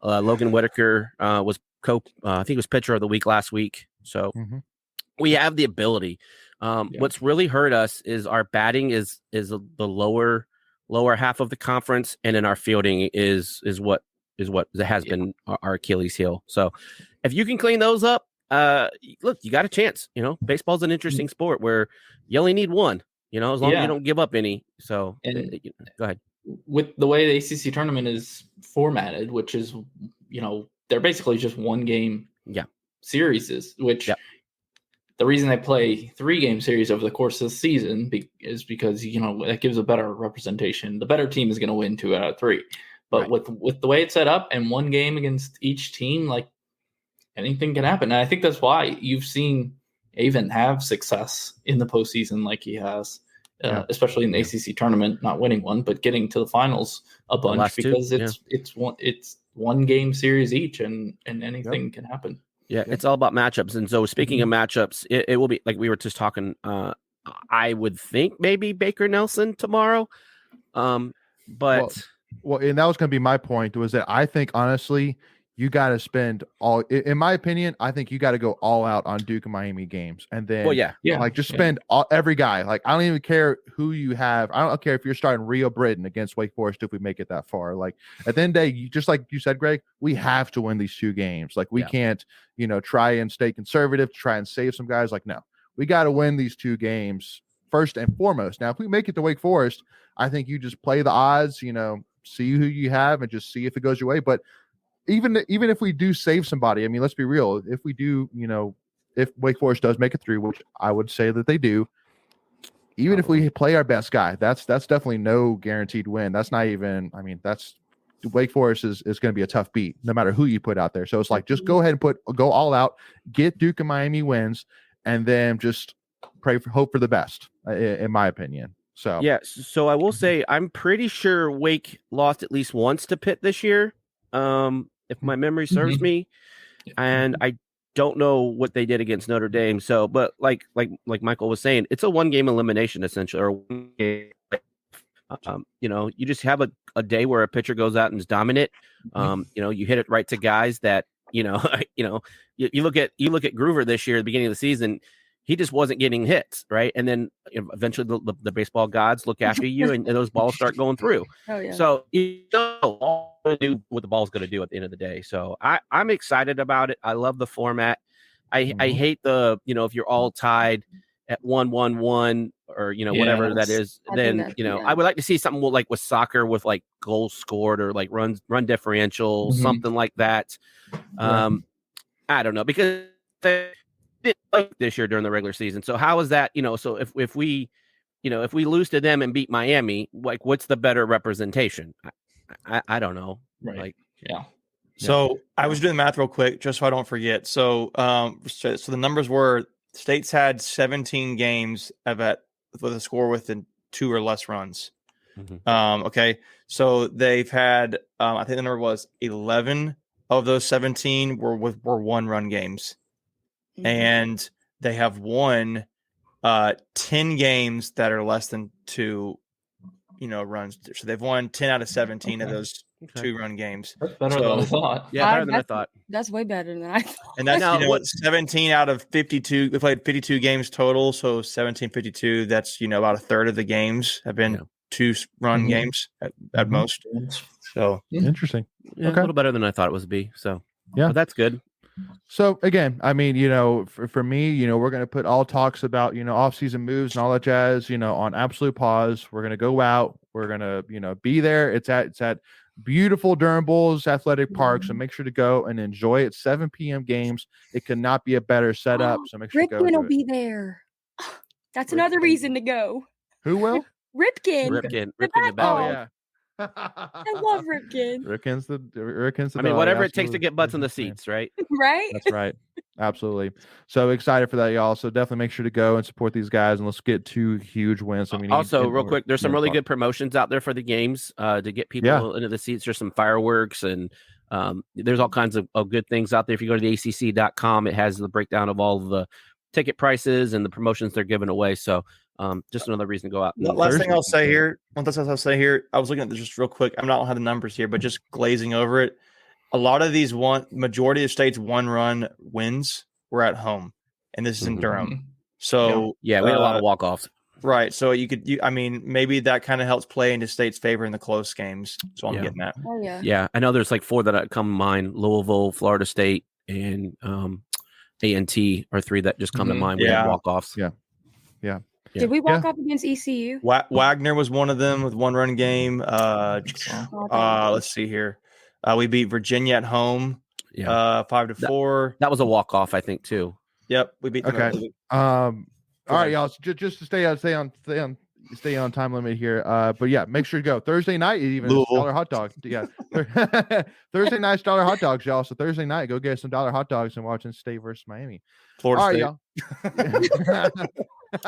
Logan Whitaker was I think he was pitcher of the week last week. So we have the ability. What's really hurt us is our batting is the lower half of the conference, and then our fielding is what has been our Achilles heel. So if you can clean those up, look, you got a chance. Baseball's an interesting sport where you only need 1. As long as you don't give up any. So go ahead. With the way the ACC tournament is formatted, which is they're basically just 1 game series, which the reason they play 3-game series over the course of the season is because that gives a better representation. The better team is going to win 2 out of 3. But with the way it's set up and 1 game against each team, like anything can happen. And I think that's why you've seen Avon have success in the postseason like he has, especially in the ACC tournament, not winning one, but getting to the finals a bunch because it's 1 game series each, and anything can happen. Yeah, it's all about matchups. And so speaking of matchups, it will be like we were just talking. I would think maybe Baker Nelson tomorrow. But Well, and that was going to be my point, was that I think honestly, you got to spend in my opinion, I think you got to go all out on Duke and Miami games, and then like just spend every guy. Like I don't even care who you have. I don't care if you're starting Rio Britton against Wake Forest if we make it that far. Like at the end of the day, just like you said, Greg, we have to win these 2 games. Like we can't, try and stay conservative to try and save some guys. Like no, we got to win these 2 games first and foremost. Now, if we make it to Wake Forest, I think you just play the odds. See who you have and just see if it goes your way. But even if we do save somebody, I mean, let's be real. If we do, if Wake Forest does make it through, which I would say that they do, even if we play our best guy, that's definitely no guaranteed win. That's not even, I mean, that's Wake Forest is going to be a tough beat no matter who you put out there. So it's like, just go ahead and go all out, get Duke and Miami wins, and then just hope for the best, in my opinion. So so I will say I'm pretty sure Wake lost at least once to Pitt this year, if my memory serves me, and I don't know what they did against Notre Dame. So, but like Michael was saying, it's a 1-game elimination essentially, or 1 game. You just have a day where a pitcher goes out and is dominant. You hit it right to guys that you look at Groover this year at the beginning of the season. He just wasn't getting hits, right? And then eventually the baseball gods look after you, and those balls start going through. Oh, yeah. So all to do what the ball's going to do at the end of the day. So I'm excited about it. I love the format. I hate the if you're all tied at 1-1-1 or whatever that is. Then I would like to see something like with soccer with like goals scored or like run differential, something like that. I don't know, because they didn't like this year during the regular season. So how is that? So if we lose to them and beat Miami, like what's the better representation? I don't know. Right. So I was doing the math real quick just so I don't forget. So the numbers were states had 17 games with a score within 2 or less runs. Okay. So they've had I think the number was 11 of those 17 were 1-run games. And they have won 10 games that are less than 2 runs. So they've won 10 out of 17 of those 2-run games. That's better than I thought. Yeah, better than I thought. That's way better than I thought. And that's 17 out of 52. They played 52 games total, so 17-52. That's about a third of the games have been 2-run games at most. So interesting. Yeah, a little better than I thought it was be. So but that's good. So again, I mean, for me, we're going to put all talks about, off-season moves and all that jazz, on absolute pause. We're going to go out. We're going to, be there. It's at beautiful Durham Bulls Athletic Park. So make sure to go and enjoy it. 7 p.m. games. It could not be a better setup. So make sure to go. Ripken will be there. That's another reason to go. Who will? Ripken. Ripken the bell. Oh yeah. I love Ripken. Ripken's the I mean, dog, whatever it takes absolutely. to get butts in the seats, right? Right? That's right. Absolutely. So excited for that, y'all. So definitely make sure to go and support these guys, and let's get 2 huge wins. So also, real quick, there's some really good promotions out there for the games to get people into the seats. There's some fireworks, and there's all kinds of good things out there. If you go to the ACC.com, it has the breakdown of all of the ticket prices and the promotions they're giving away. So just another reason to go out. Last thing I'll say here, I was looking at this just real quick. I don't have the numbers here, but just glazing over it. A lot of these majority of states 1-run wins were at home, and this is in Durham. So we had a lot of walk-offs. Right. So maybe that kind of helps play into state's favor in the close games. So I'm getting that. Oh yeah. Yeah, I know there's like 4 that come to mind: Louisville, Florida State, and A&T are 3 that just come to mind. We had walk-offs. Yeah. Did we walk up against ECU? Wagner was one of them with 1-run game. Let's see here. We beat Virginia at home. 5-4. That was a walk-off, I think, too. Yep, we beat them. Okay. All right, y'all. So just to stay on time limit here. But yeah, make sure to go Thursday night. Even $1 hot dog. Yeah, Thursday night $1 hot dogs, y'all. So Thursday night, go get some $1 hot dogs and watching State versus Miami. Florida State. Y'all.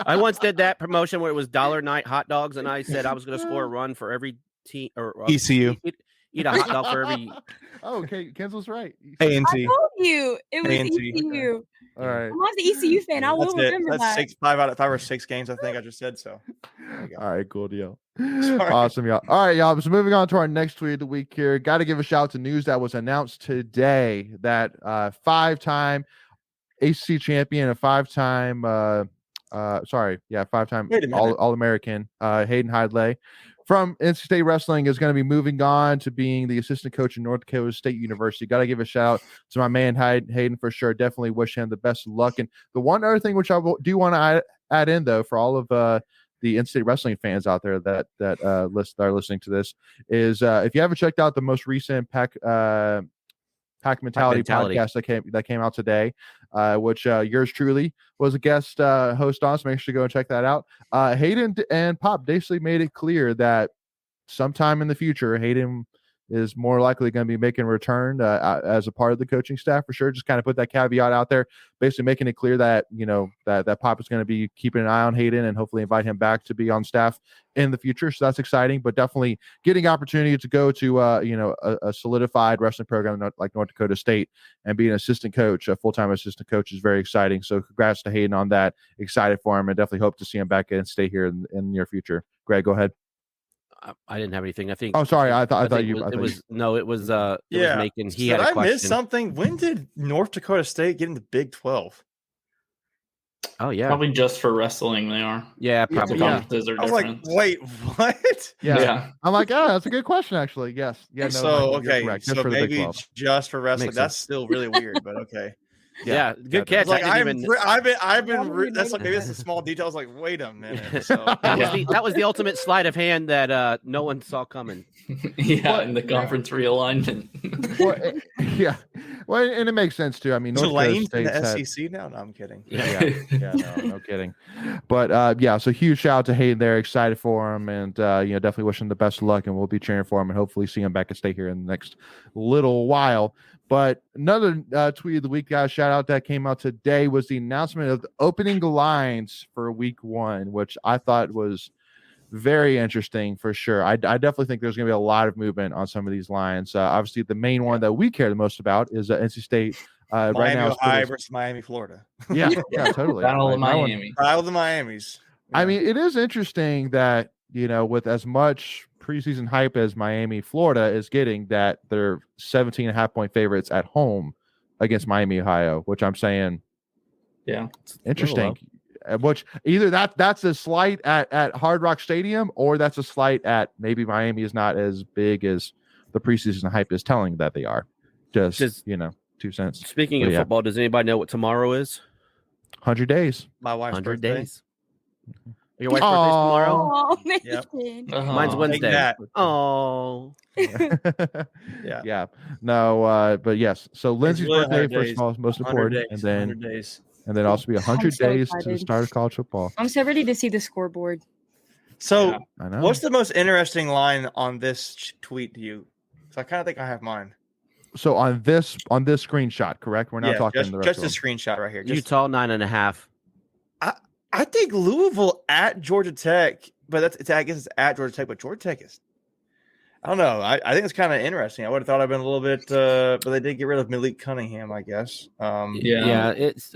I once did that promotion where it was $1 night hot dogs, and I said I was going to score a run for every team or ECU. Eat a hot dog for every. Oh, okay. Ken's was right. A&T. I told you it was A&T. ECU. All right. I'm not the ECU fan. I will That's it. remember That's that. 5 out of 5 or 6 games. I think I just said so. There you go. All right, cool deal. Sorry. Awesome, y'all. All right, y'all. So moving on to our next tweet of the week here. Got to give a shout out to news that was announced today that 5-time ACC champion, a 5-time, 5-time Wait a minute. All-American, Hayden Hidlay from NC State Wrestling is going to be moving on to being the assistant coach in North Dakota State University. Got to give a shout out to my man Hayden for sure. Definitely wish him the best of luck. And the one other thing which I do want to add in though for all of the NC State Wrestling fans out there that are listening to this is if you haven't checked out the most recent Pack Mentality podcast that came out today, which yours truly was a guest host on, so make sure to go and check that out. Hayden and Pop basically made it clear that sometime in the future, Hayden is more likely going to be making a return as a part of the coaching staff for sure. Just kind of put that caveat out there, basically making it clear that, you know, that Pop is going to be keeping an eye on Hayden and hopefully invite him back to be on staff in the future. So that's exciting, but definitely getting opportunity to go to, a solidified wrestling program like North Dakota State and be an assistant coach, a full-time assistant coach is very exciting. So congrats to Hayden on that. Excited for him and definitely hope to see him back and stay here in the near future. Greg, go ahead. I didn't have anything. I think. Oh, sorry. I thought it was Macon. He Did had a I question. miss something? When did North Dakota State get in the Big 12? Oh yeah, Probably just for wrestling they are. yeah, The probably. conferences are I was like, different. wait, what? Yeah. I'm like, oh, that's a good question, actually. Yes. Yeah. No, So Michael, you're okay, correct. Just so for the Big maybe 12. just for wrestling. Makes That's sense. still really weird, but okay. Yeah, good catch. Like I didn't even. I've been that's like maybe that's a small detail. I was like, wait a minute. So That was the ultimate sleight of hand that no one saw coming. In the conference realignment. Yeah. Well, and it makes sense too. I mean, North Dakota Tulane State's in the had, SEC now? No, I'm kidding. no kidding. But so huge shout out to Hayden there. Excited for him, and definitely wish him the best of luck. And we'll be cheering for him, and hopefully see him back and stay here in the next little while. But another tweet of the week, guys, shout out that came out today was the announcement of the opening lines for week 1, which I thought was very interesting for sure. I definitely think there's going to be a lot of movement on some of these lines. Obviously, the main one that we care the most about is NC State. Miami, right now, Ohio versus Miami, Florida. Yeah, totally. Battle of That one- Miami. Battle of the Miamis. I mean, it is interesting that, with as much preseason hype as Miami, Florida is getting, that they're 17.5-point favorites at home against Miami, Ohio, which I'm saying, Yeah. interesting. Which either that's a slight at Hard Rock Stadium, or that's a slight at maybe Miami is not as big as the preseason hype is telling that they are. Just 2 cents. Speaking But of yeah. football, does anybody know what tomorrow is? 100 days. My wife's 100 birthday. days. Your wife's birthday's tomorrow? Oh, Yep. man. Mine's Take Wednesday. that. Oh. Yeah. No, but yes. So Lindsay's really birthday, 100 first days. of all, is most 100 important, days, and 100 days. then also be 100 so days to the excited. start of college football. I'm so ready to see the scoreboard. So, Yeah. I know. what's the most interesting line on this tweet to you? So I kind of think I have mine. So on this screenshot, correct? We're not talking the rest just of a them. screenshot right here. Just, Utah 9.5. I think Louisville at Georgia Tech, but I guess it's at Georgia Tech, but Georgia Tech is. I don't know. I think it's kind of interesting. I would have thought I'd been a little bit, but they did get rid of Malik Cunningham, I guess. Yeah.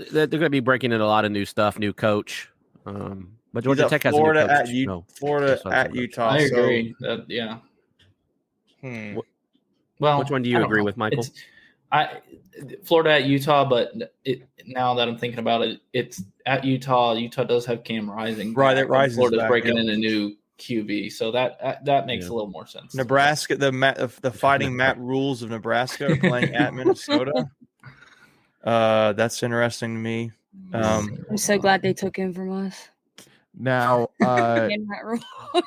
They're going to be breaking in a lot of new stuff, new coach. But Georgia Tech has Florida a new coach. at Florida at Utah. I so- agree. Well, Which one do you I don't agree know. with, Michael? Florida at Utah, but now that I'm thinking about it, it's at Utah. Utah does have Cam Rising. Right, back, that Rising's Florida's back, breaking yeah. in a new QB, so that makes a little more sense. Nebraska, the fighting Matt Rules of Nebraska are playing at Minnesota. That's interesting to me. I'm so glad they took him from us. Now, And Matt Rule.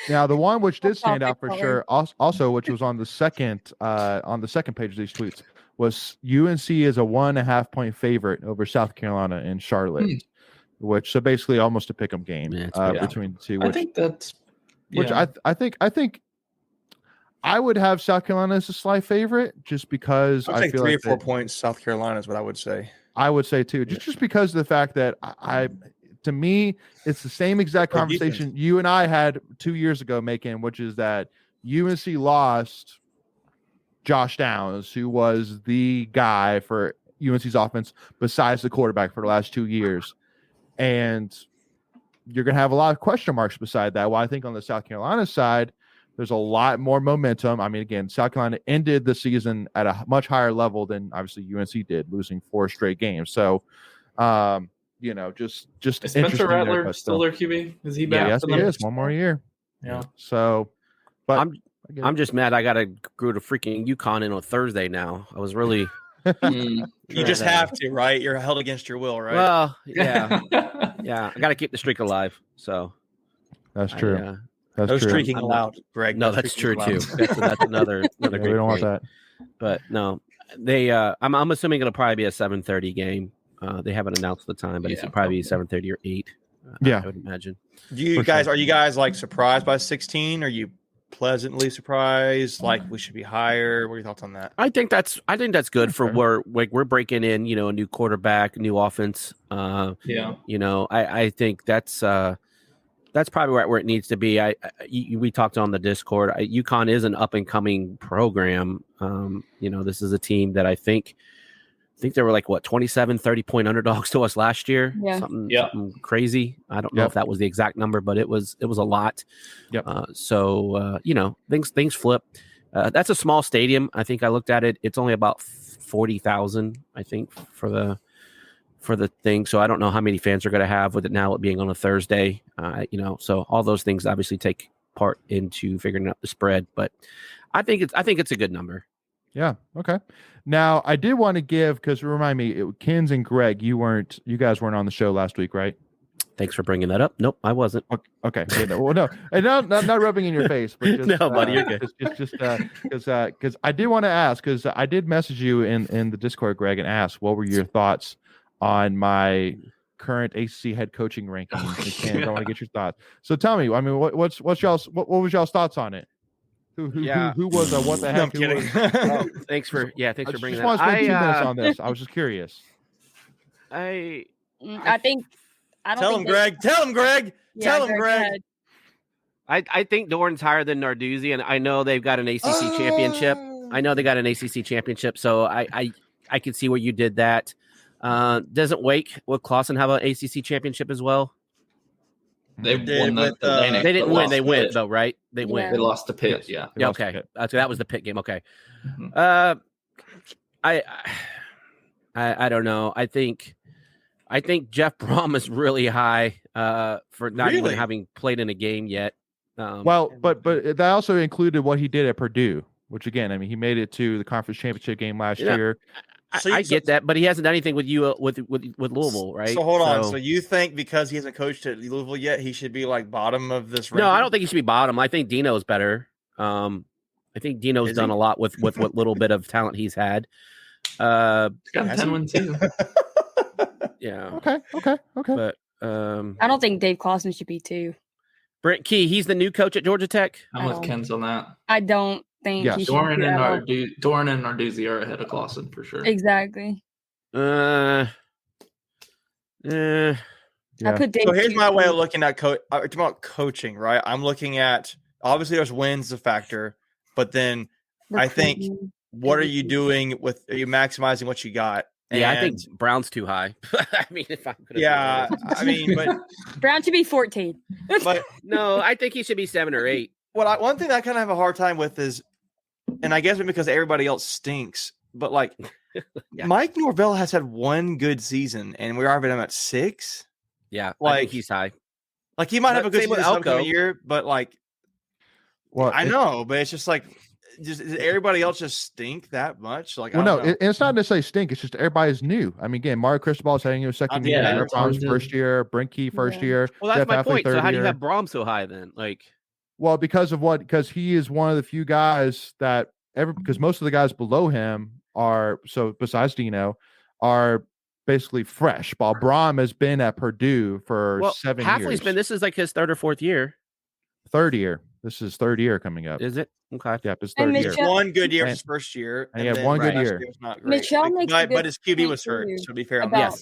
now the one which did That's stand all out for big sure, also which was on the second page of these tweets, was UNC is a 1.5-point favorite over South Carolina in Charlotte, which so basically almost a pick'em game between the two. I Which, think that's which I think I would have South Carolina as a slight favorite, just because I I think feel 3 like or 4 points. South Carolina is what I would say. I would say too, just because of the fact that to me, it's the same exact Their conversation you and I had 2 years ago, making, which is that UNC lost Josh Downs, who was the guy for UNC's offense besides the quarterback for the last 2 years. And you're going to have a lot of question marks beside that. Well, I think on the South Carolina side, there's a lot more momentum. I mean, again, South Carolina ended the season at a much higher level than obviously UNC did, losing 4 straight games. So, just Is Spencer Rattler still their QB? Is he back? Yes, he is. One more year. Yeah. So, but I'm just mad I got to go to freaking UConn in on Thursday now. I was really. You just have to, right? You're held against your will, right? Well, yeah. Yeah. I got to keep the streak alive. So that's true. That's no true. streaking allowed, Greg. No, that's true too. That's another Yeah, great we don't want point. that. But no, they. I'm assuming it'll probably be a 7:30 game. They haven't announced the time, but it'll probably be 7:30 or 8. Yeah, I would imagine. Are you guys like surprised by 16? Are you pleasantly surprised? Like we should be higher? What are your thoughts on that? I think that's good for where we're breaking in, a new quarterback, new offense. I think that's probably right where it needs to be. We talked on the Discord. UConn is an up and coming program. This is a team that I think they were like 27, 30-point underdogs to us last year. Yeah. Something crazy. I don't know if that was the exact number, but it was a lot. Yep. Things flip. That's a small stadium. I think I looked at it. It's only about 40,000, I think, for the thing. So I don't know how many fans are going to have with it now, it being on a Thursday. So all those things obviously take part into figuring out the spread. But I think it's a good number. Yeah. Okay. Now I did want to give, because remind me, Kins and Greg, you guys weren't on the show last week, right? Thanks for bringing that up. Nope, I wasn't. Okay. No, and not rubbing in your face, but just, no, buddy, you're good. Just because I did want to ask, because I did message you in the Discord, Greg, and ask what were your thoughts on my current ACC head coaching ranking. I want to get your thoughts. So tell me, I mean, what was y'all's thoughts on it? Who was what the heck? No, I'm kidding. Thanks for bringing that. I just want to spend 2 minutes on this. I was just curious. I don't Tell him, Greg. Yeah, Tell him, Greg. I think Dorn's higher than Narduzzi, and I know they've got an ACC championship. So I could see where you did that. Doesn't will Clausen have an ACC championship as well? They won the they didn't win. They win though, right? They win. They lost to Pitt. Yes. Yeah. Okay. So that was the Pitt game. Okay. Mm-hmm. I don't know. I think Jeff Brom is really high for not even having played in a game yet. But that also included what he did at Purdue, which again, I mean, he made it to the conference championship game last year. I get that, but he hasn't done anything with you with Louisville, right? So hold on. So you think because he hasn't coached at Louisville yet, he should be like bottom of this ranking? No, I don't think he should be bottom. I think Dino's better. I think Dino's done a lot with what little bit of talent he's had. Got 10 wins too. Yeah. Okay. But I don't think Dave Clawson should be 2. Brent Key, he's the new coach at Georgia Tech. I'm with Ken's on that. I don't think he should Doran be and Narduzzi are ahead of Clausen for sure. Exactly. Yeah. I put Dave. So here's my way of looking at coaching, right? I'm looking at obviously there's wins a factor, but then I think what are you doing are you maximizing what you got? Yeah, I think Brown's too high. I mean, if I'm but Brown should be 14. But no, I think he should be 7 or 8. One thing I kind of have a hard time with is, and I guess because everybody else stinks, but like Mike Norvell has had one good season, and we're already at 6. Yeah, I think he's high. Like he might have a good season this upcoming year, but like, I know, but it's just like. Does everybody else just stink that much? Like, it's not necessarily stink. It's just everybody's new. I mean, again, Mario Cristobal is heading into second year. Brom's first year. Brent Key first year. Well, that's my point. So how do you year. have Brom so high then? Like, well, because he is one of the few guys that because most of the guys below him are besides Dino are basically fresh. While Brom has been at Purdue for 7 years. Halfley's been. This is like his 3rd or 4th year. 3rd year. This is 3rd year coming up. Is it? Okay. Yep, it's 3rd year. One good year his first year. And he had one good year. Not great. Michelle makes but his QB was hurt, so to be fair on that.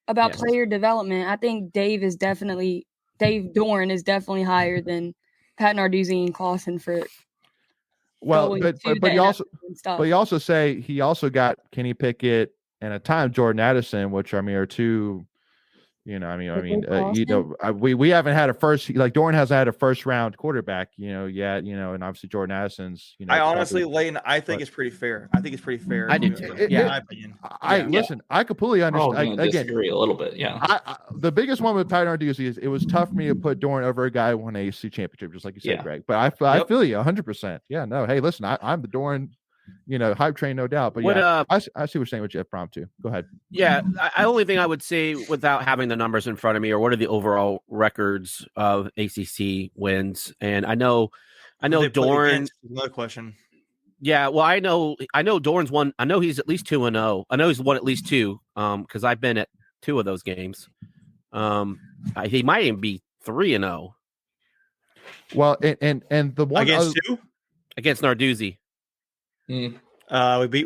About player development, I think Dave Dorn is definitely higher than Pat Narduzzi and Clausen for. Well, but you also say he also got Kenny Pickett, and at times Jordan Addison, which I mean are two. We haven't had a first like Dorn hasn't had a first round quarterback, yet, and obviously Jordan Addison's, I honestly, Layton, I think it's pretty fair. I think it's pretty fair. I do too. In my opinion. Listen, I completely understand. I disagree a little bit. Yeah. The biggest one with Pat Narduzzi is it was tough for me to put Dorn over a guy who won an ACC championship, just like you said, Greg. But I feel you 100%. Yeah, no, hey, listen, I'm the Dorn, hype train, no doubt. But I see what you're saying with Jeff Prom too. Go ahead. Yeah, I only thing I would say without having the numbers in front of me, or what are the overall records of ACC wins? And I know Dorn. Another question. Yeah, well, I know Dorn's won. I know he's at least 2-0. I know he's won at least 2. Because I've been at 2 of those games. He might even be 3-0. Well, and the one against 2 against Narduzzi. We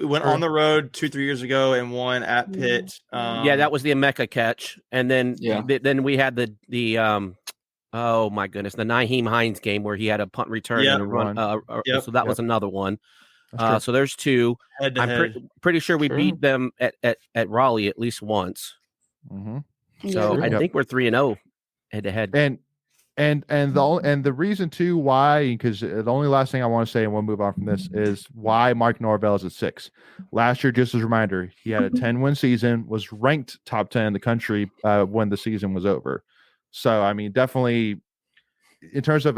went on the road 2-3 years ago and won at Pitt. That was the Emeka catch, and then then we had the oh my goodness, the Nyheim Hines game where he had a punt return and a run. So that was another one. So there's 2. I'm pretty sure we beat them at Raleigh at least once. Mm-hmm. So I think we're 3-0 head to head. And the reason too why, because the only last thing I want to say, and we'll move on from this, is why Mark Norvell is at 6. Last year, just as a reminder, he had a 10-win season, was ranked top 10 in the country when the season was over. So I mean, definitely in terms of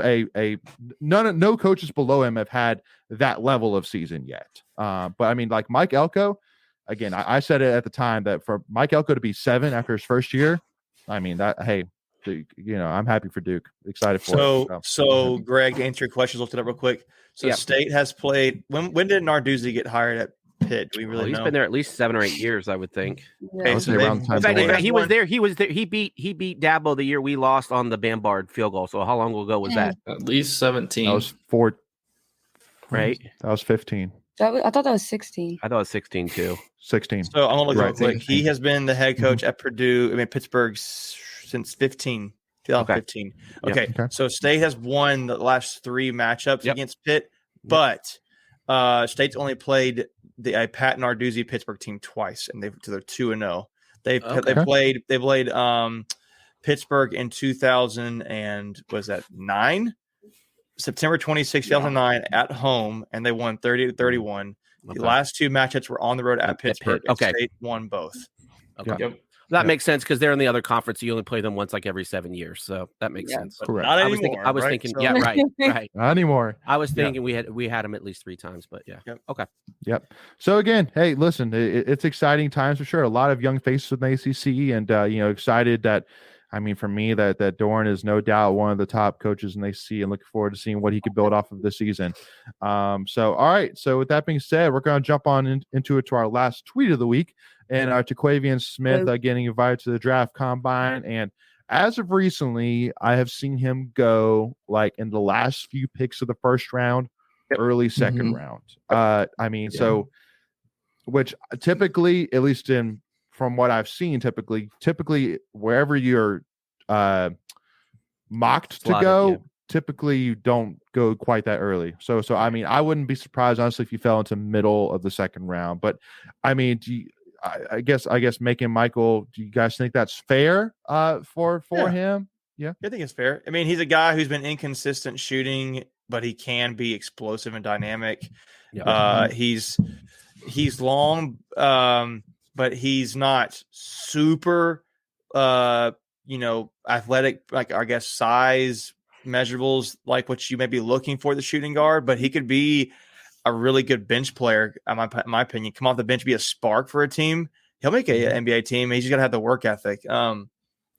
no coaches below him have had that level of season yet. But I mean, like Mike Elko, again, I said it at the time that for Mike Elko to be 7 after his first year, I mean that I'm happy for Duke. Excited for it. So Greg, to answer your questions, looked it up real quick. So State has played. When did Narduzzi get hired at Pitt? Do we really know? He's been there at least 7 or 8 years, I would think. Okay, so in fact, he was there. He beat Dabo the year we lost on the Bambard field goal. So how long ago was that? At least 17. That was 4. Right. That was 15. I thought that was 16. I thought it was 16 too. 16. So I'm gonna look real quick. He has been the head coach at Pittsburgh since 2015. Okay. So State has won the last 3 matchups against Pitt, but State's only played the Pat Narduzzi Pittsburgh team twice, and they're 2-0. They played Pittsburgh in 2000 and was that 9? September 26, 2009 at home, and they won 30-31. The last 2 matchups were on the road at Pittsburgh. And State won both. Okay. Yep. That makes sense because they're in the other conference. You only play them once like every 7 years, so that makes sense. Correct. Not anymore. I was thinking, right. Not anymore. I was thinking we had them at least 3 times, but yeah. Yep. Okay. Yep. So again, hey, listen, it's exciting times for sure. A lot of young faces with the ACC, and excited that. I mean, for me, that Dorn is no doubt one of the top coaches in the ACC, and looking forward to seeing what he could build off of this season. All right. So with that being said, we're going to jump on into our last tweet of the week, and Jaquavian Smith getting invited to the draft combine. And as of recently, I have seen him go like in the last few picks of the first round, early second round. So which typically, at least from what I've seen, typically wherever you're mocked to go, typically you don't go quite that early. So I mean, I wouldn't be surprised honestly if you fell into middle of the second round. But I mean, I guess making Michael, do you guys think that's fair for him? Yeah, I think it's fair. I mean, he's a guy who's been inconsistent shooting, but he can be explosive and dynamic. Yeah. He's long. But he's not super, athletic, like I guess size measurables, like what you may be looking for the shooting guard. But he could be a really good bench player, in my opinion. Come off the bench, be a spark for a team. He'll make an NBA team. He's just got to have the work ethic. I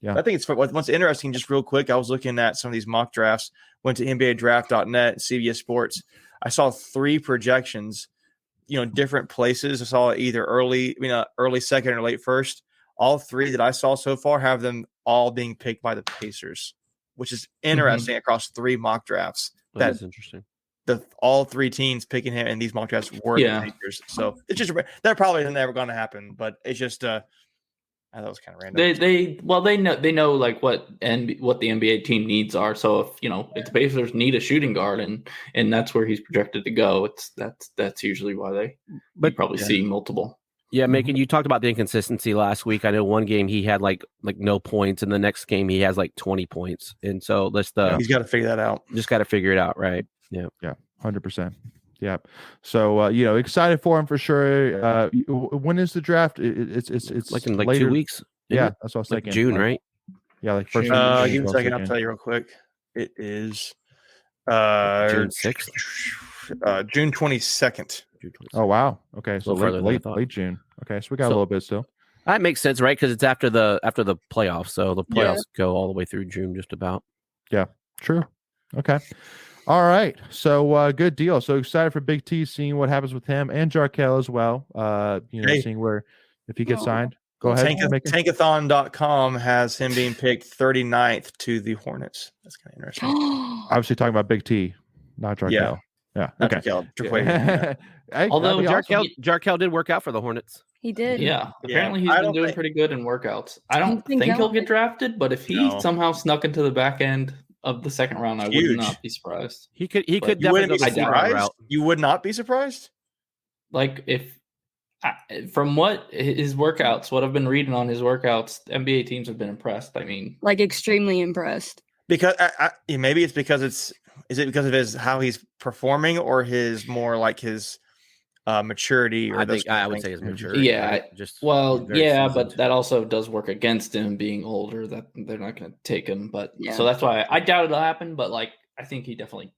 think it's what's interesting. Just real quick, I was looking at some of these mock drafts. Went to NBADraft.net, CBS Sports. I saw 3 projections. Different places. I saw either early second or late first. All 3 that I saw so far have them all being picked by the Pacers, which is interesting across 3 mock drafts. That's interesting. All 3 teams picking him in these mock drafts were the Pacers. So it's just that probably isn't ever going to happen, but it's just I thought it was kind of random. They know like what the NBA team needs are. So if the Pacers need a shooting guard and that's where he's projected to go, that's usually why you probably see multiple. Yeah, Macon, you talked about the inconsistency last week. I know one game he had like no points, and the next game he has like 20 points, and so he's got to figure that out. Just got to figure it out, right? Yeah, 100%. Yeah. So excited for him for sure. When is the draft? It's like in like later. 2 weeks. Yeah, that's what I was like thinking. June, right? Yeah, like first. Give me a second. I'll tell you real quick. It is June 6th, June 22nd. Oh wow. Okay, so late June. Okay, so we got a little bit still. That makes sense, right? Because it's after the playoffs, so the playoffs go all the way through June, just about. Yeah, true. Okay. All right. So good deal. So excited for Big T, seeing what happens with him and Jarkel as well. Seeing where if he gets signed. Go ahead. Tankathon.com has him being picked 39th to the Hornets. That's kind of interesting. Obviously talking about Big T, not Jarkel. Yeah. Okay. Although Jarkel did work out for the Hornets. He did. Yeah. Apparently he's been doing pretty good in workouts. I don't think he'll get drafted, but if he somehow snuck into the back end of the second round, I would not be surprised. He could definitely go the second route. You would not be surprised? Like from what I've been reading on his workouts, NBA teams have been impressed. I mean, like extremely impressed. Because maybe it's because is it because of how he's performing, or his more like his maturity? Or I would say his maturity. Yeah, right? But that also does work against him being older. That they're not going to take him. But so that's why I doubt it'll happen. But like, I think he definitely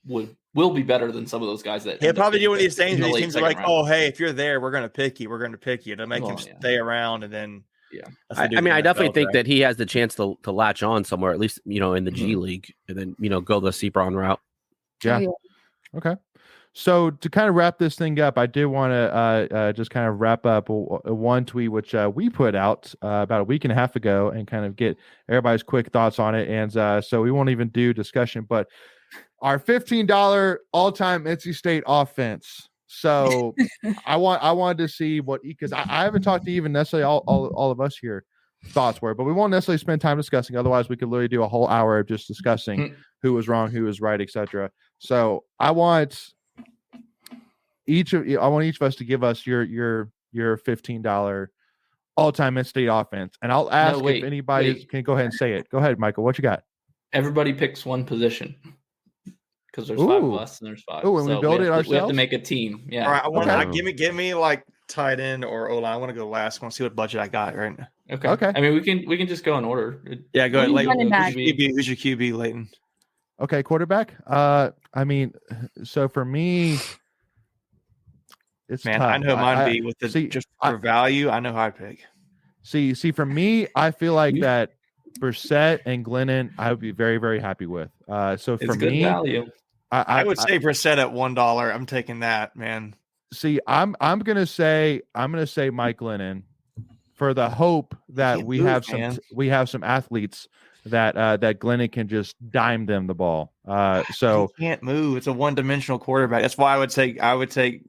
will be better than some of those guys that he'll probably do one of these things. These teams are like, oh, hey, if you're there, we're going to pick you. We're going to pick you to make him stay around, and then. Yeah, I definitely think that he has the chance to latch on somewhere, at least in the G League, and then go the Sebron route. Yeah. Okay. So to kind of wrap this thing up, I did want to just kind of wrap up one tweet which we put out about a week and a half ago, and kind of get everybody's quick thoughts on it. And so we won't even do discussion, but our $15 all-time NC State offense. So I wanted to see what, because I haven't talked to even necessarily all of us here thoughts were, but we won't necessarily spend time discussing. Otherwise, we could literally do a whole hour of just discussing who was wrong, who was right, etc. So I want each of us to give us your $15 all-time NC State offense, and I'll ask if anybody can go ahead and say it. Go ahead, Michael. What you got? Everybody picks one position. Because there's 5 of us and there's 5. Oh, and we build it ourselves. We have to make a team. Yeah. All right. I want give me like tight end or O-line. I want to go last. I want to see what budget I got right now. Okay. I mean, we can just go in order. Yeah, go ahead. Leighton. Who's your QB, Leighton? Okay, quarterback. I mean, so for me, it's tough. I know mine be with just for value. I know how I pick. See, for me, I feel like that Brissett and Glennon, I would be very, very happy with. So for me, value. I would say Brissett at $1. I'm taking that, man. See, I'm gonna say Mike Glennon for the hope that we have some athletes that Glennon can just dime them the ball. So he can't move. It's a one-dimensional quarterback. That's why I would take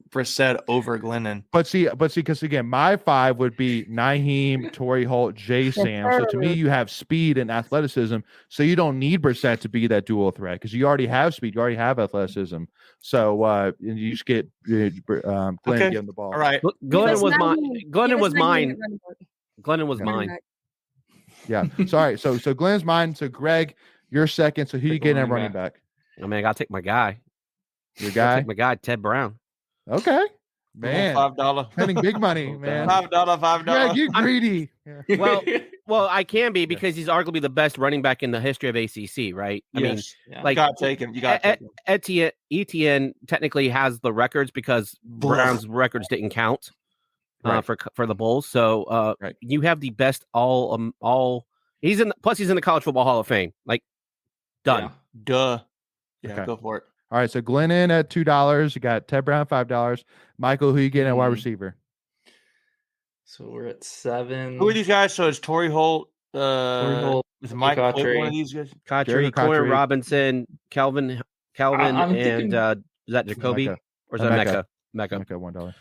Brissett over Glennon. But see, because again, my 5 would be Nyheim, Torrey Holt, Jay Sam. So to me, you have speed and athleticism. So you don't need Brissett to be that dual threat, because you already have speed, you already have athleticism. So you just get Glennon getting the ball. All right. Glennon was mine. Yeah. Sorry. So Glenn's mine. So Greg, you're second. So who you getting at running back? I mean, I gotta take my guy. Your guy? Take my guy, Ted Brown. Okay. Man. $5. Spending big money, man. $5. Yeah, you greedy. Yeah. Well, I can be, because he's arguably the best running back in the history of ACC, right? I mean, like, you gotta take him. You gotta take him. Etienne technically has the records because Brown's records didn't count. For the Bulls, so you have the best all. He's in the College Football Hall of Fame. Like, done. Yeah, go for it. All right, so Glennon at $2. You got Ted Brown $5. Michael, who you getting at wide receiver? So we're at 7. Who are these guys? So it's Torrey Holt. Is Mike one of these guys? Corey Robinson, Calvin, and is that Jacoby or is that Mecca? Mecca $1.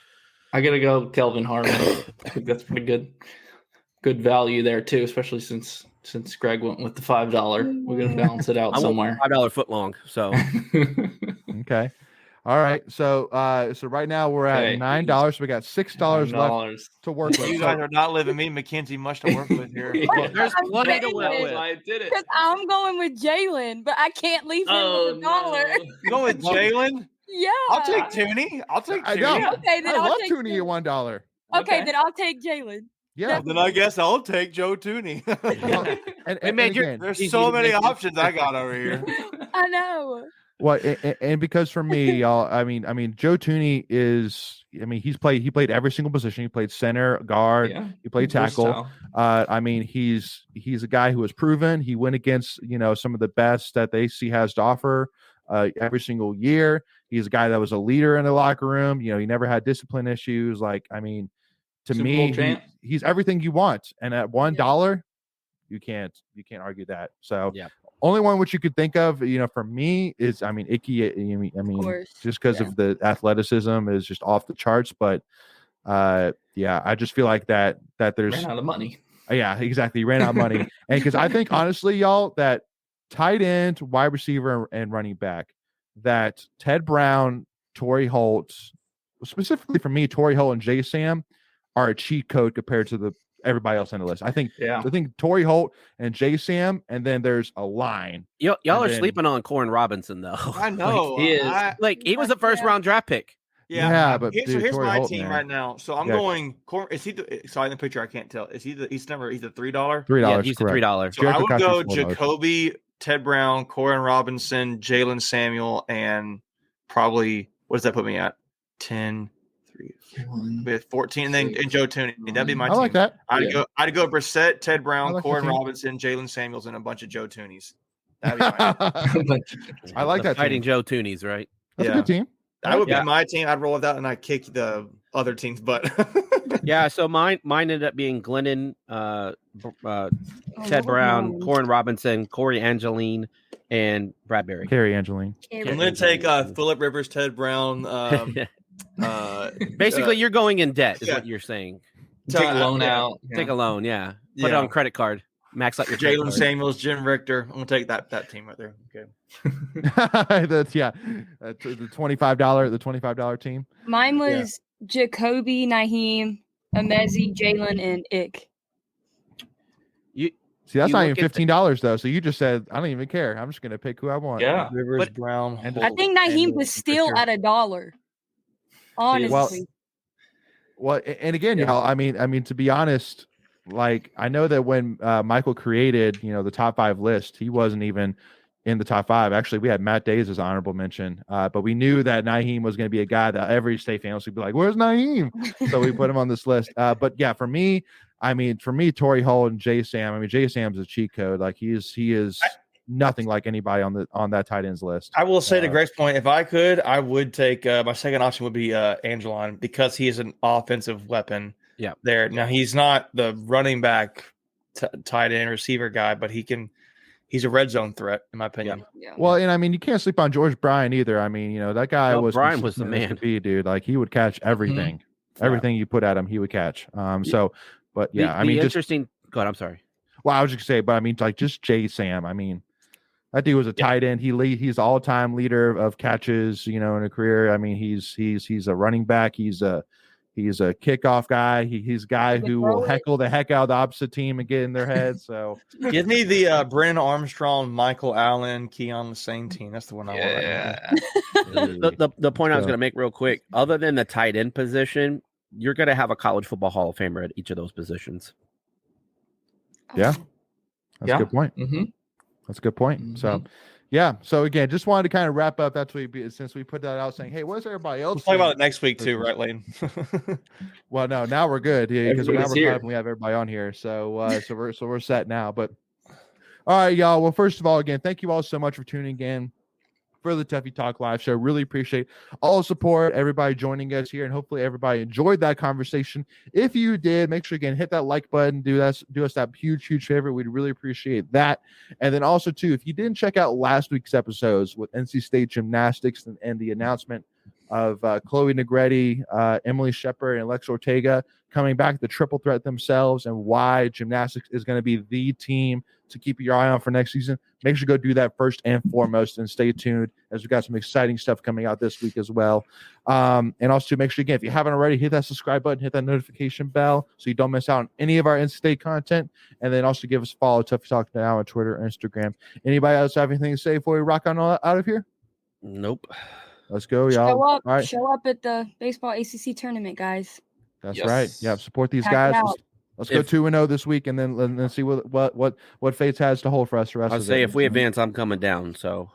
I gotta go Kelvin Harmon. I think that's pretty good value there too, especially since Greg went with the $5. We're gonna balance it out somewhere. $5 foot long. So okay. All right. So right now we're at Okay. $9. So we got $6 left to work with. You guys are not leaving me, Mackenzie, much to work with here. Yeah. There's I'm plenty to saying work it. with. I did it. Because I'm going with Jalen, but I can't leave him with $1. no. You going with Jalen? Yeah. I'll take Tooney. I'll take I know. Tooney. Okay, then I I'll love take Tooney at $1. Okay, then I'll take Jalen. Yeah. Then I guess I'll take Joe Tooney. And man, you're- again, There's so many options I got over here. I know. well, and because for me, y'all, I mean, Joe Tooney is, I mean, he played every single position. He played center, guard, Yeah. he played tackle. Versatile. I mean, he's a guy who was proven. He went against, some of the best that the ACC has to offer every single year. He's a guy that was a leader in the locker room. He never had discipline issues. Like, I mean, to Super me, Bowl champ. he's everything you want. And at $1, you can't argue that. So Yeah. only one which you could think of, for me is, I mean, Icky. I mean, course. just because of the athleticism is just off the charts. But yeah, I just feel like that there's Ran out of money. yeah, exactly. He ran out of money. And because I think honestly, y'all, that tight end, wide receiver, and running back, that Ted Brown, Torrey Holt, specifically for me, Torrey Holt and Jay Sam are a cheat code compared to everybody else on the list. I think Torrey Holt and Jay Sam, and then there's a line. Y'all And are then- sleeping on Corin Robinson though. I know. He is. He was a first round draft pick. Yeah, but Here's dude, Torrey my Holt, team man. right now. So I'm Yeah. going. Is he? Sorry, in the picture I can't tell. Is he he's $3? $3. Yeah, he's the correct. $3. So I would Jericho go Coxey's $4. Jacoby, Ted Brown, Corin Robinson, Jalen Samuel, and probably what does that put me at? 10, 3, with 14, and then and Joe Tooney. That'd be my I team. like that. I'd go Brissett, Ted I Brown, like your Corin team. Robinson, Jalen Samuels, and a bunch of Joe Tooneys. That'd be my I like that Fighting team. Joe Toonies, right? That's Yeah. a good team. That would Yeah. be my team. I'd roll with that, and I'd kick the other teams' butt. Yeah, so mine ended up being Glennon, Ted Brown, Corin Robinson, Corey Angeline, and Bradbury. Carrie Angeline. I'm going to take Phillip Rivers, Ted Brown. Basically, you're going in debt, is yeah. what you're saying. Take a loan out. Take a loan, yeah. Put it on credit card. Max out your credit Jalen card. Samuels, Jim Richter. I'm going to take that team right there. Okay. That's the $25 team. Mine was Jacoby, Naheem, Emezi, Jalen, and Ick. See, that's You not look even at the- $15 though. So you just said I don't even care. I'm just gonna pick who I want. Yeah. Rivers, But- Brown. And I think Naheem was still at $1. Honestly. Well, and again, y'all. I mean, to be honest, like I know that when Michael created, the top 5 list, he wasn't even in the top 5. Actually, we had Matt Days as honorable mention, but we knew that Naheem was going to be a guy that every state fan would be like, "Where's Naheem?" So we put him on this list. But yeah, for me, Torrey Holt and Jay Sam. I mean, Jay Sam's a cheat code. Like he is nothing like anybody on that tight ends list. I will say to Greg's point, if I could, I would take my second option would be Angelon because he is an offensive weapon. Yeah. There now he's not the running back tight end receiver guy, but he's a red zone threat in my opinion. Yeah. Well, and I mean, you can't sleep on George Bryan either. I mean, that guy No, was Bryan was the consistent as man. could be, dude. Like he would catch everything, everything you put at him, he would catch. So, but yeah, The just interesting. Go ahead. I'm sorry. well, I was just gonna say, but I mean, like just Jay Sam. I mean, that dude was a tight end. He's all-time leader of catches, in a career. I mean, he's a running back. He's a kickoff guy. He's a guy who will heckle the heck out of the opposite team and get in their head. So Give me the Brennan Armstrong, Michael Allen, Keon the same team. That's the one I want. Right now. The point I was going to make real quick, other than the tight end position, you're going to have a college football Hall of Famer at each of those positions. yeah, that's a good point. Mm-hmm. That's a good point. So, yeah. So again, just wanted to kind of wrap up. That's what since we put that out, saying, "Hey, what's everybody else?" We'll talk about it next week too, right, Lane? Well, no, now we're good because now Everybody's here. we're we have everybody on here. So, so we're set now. But all right, y'all. Well, first of all, again, thank you all so much for tuning in for the Tuffy Talk Live show. Really appreciate all the support, everybody joining us here, and hopefully everybody enjoyed that conversation. If you did, make sure again hit that like button, do us that huge favor. We'd really appreciate that. And then also too, if you didn't check out last week's episodes with NC State gymnastics and the announcement of Chloe Negretti, Emily Shepard, and Alex Ortega coming back, the triple threat themselves, and why gymnastics is going to be the team to keep your eye on for next season, make sure to go do that first and foremost, and stay tuned as we got some exciting stuff coming out this week as well. And also make sure, again, if you haven't already, hit that subscribe button, hit that notification bell so you don't miss out on any of our in-state content. And then also give us a follow, Tuffy Talk Now on Twitter and Instagram. Anybody else have anything to say before we rock on out of here? Nope. Let's go, y'all. Show up, All right. show up at the baseball ACC tournament, guys. That's Yes. right. Yeah, support these Pack it guys. out. Let's go 2-0 this week, and then see what Fates has to hold for us. The rest I'll of say it. if we advance, I'm coming down. So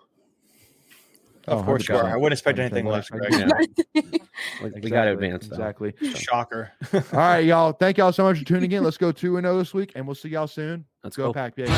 Of course you are. I wouldn't expect anything less. Greg. yeah. we got to advance. Though. Exactly. Shocker. All right, y'all. Thank y'all so much for tuning in. Let's go 2-0 this week, and we'll see y'all soon. Let's Go go. Pack, baby.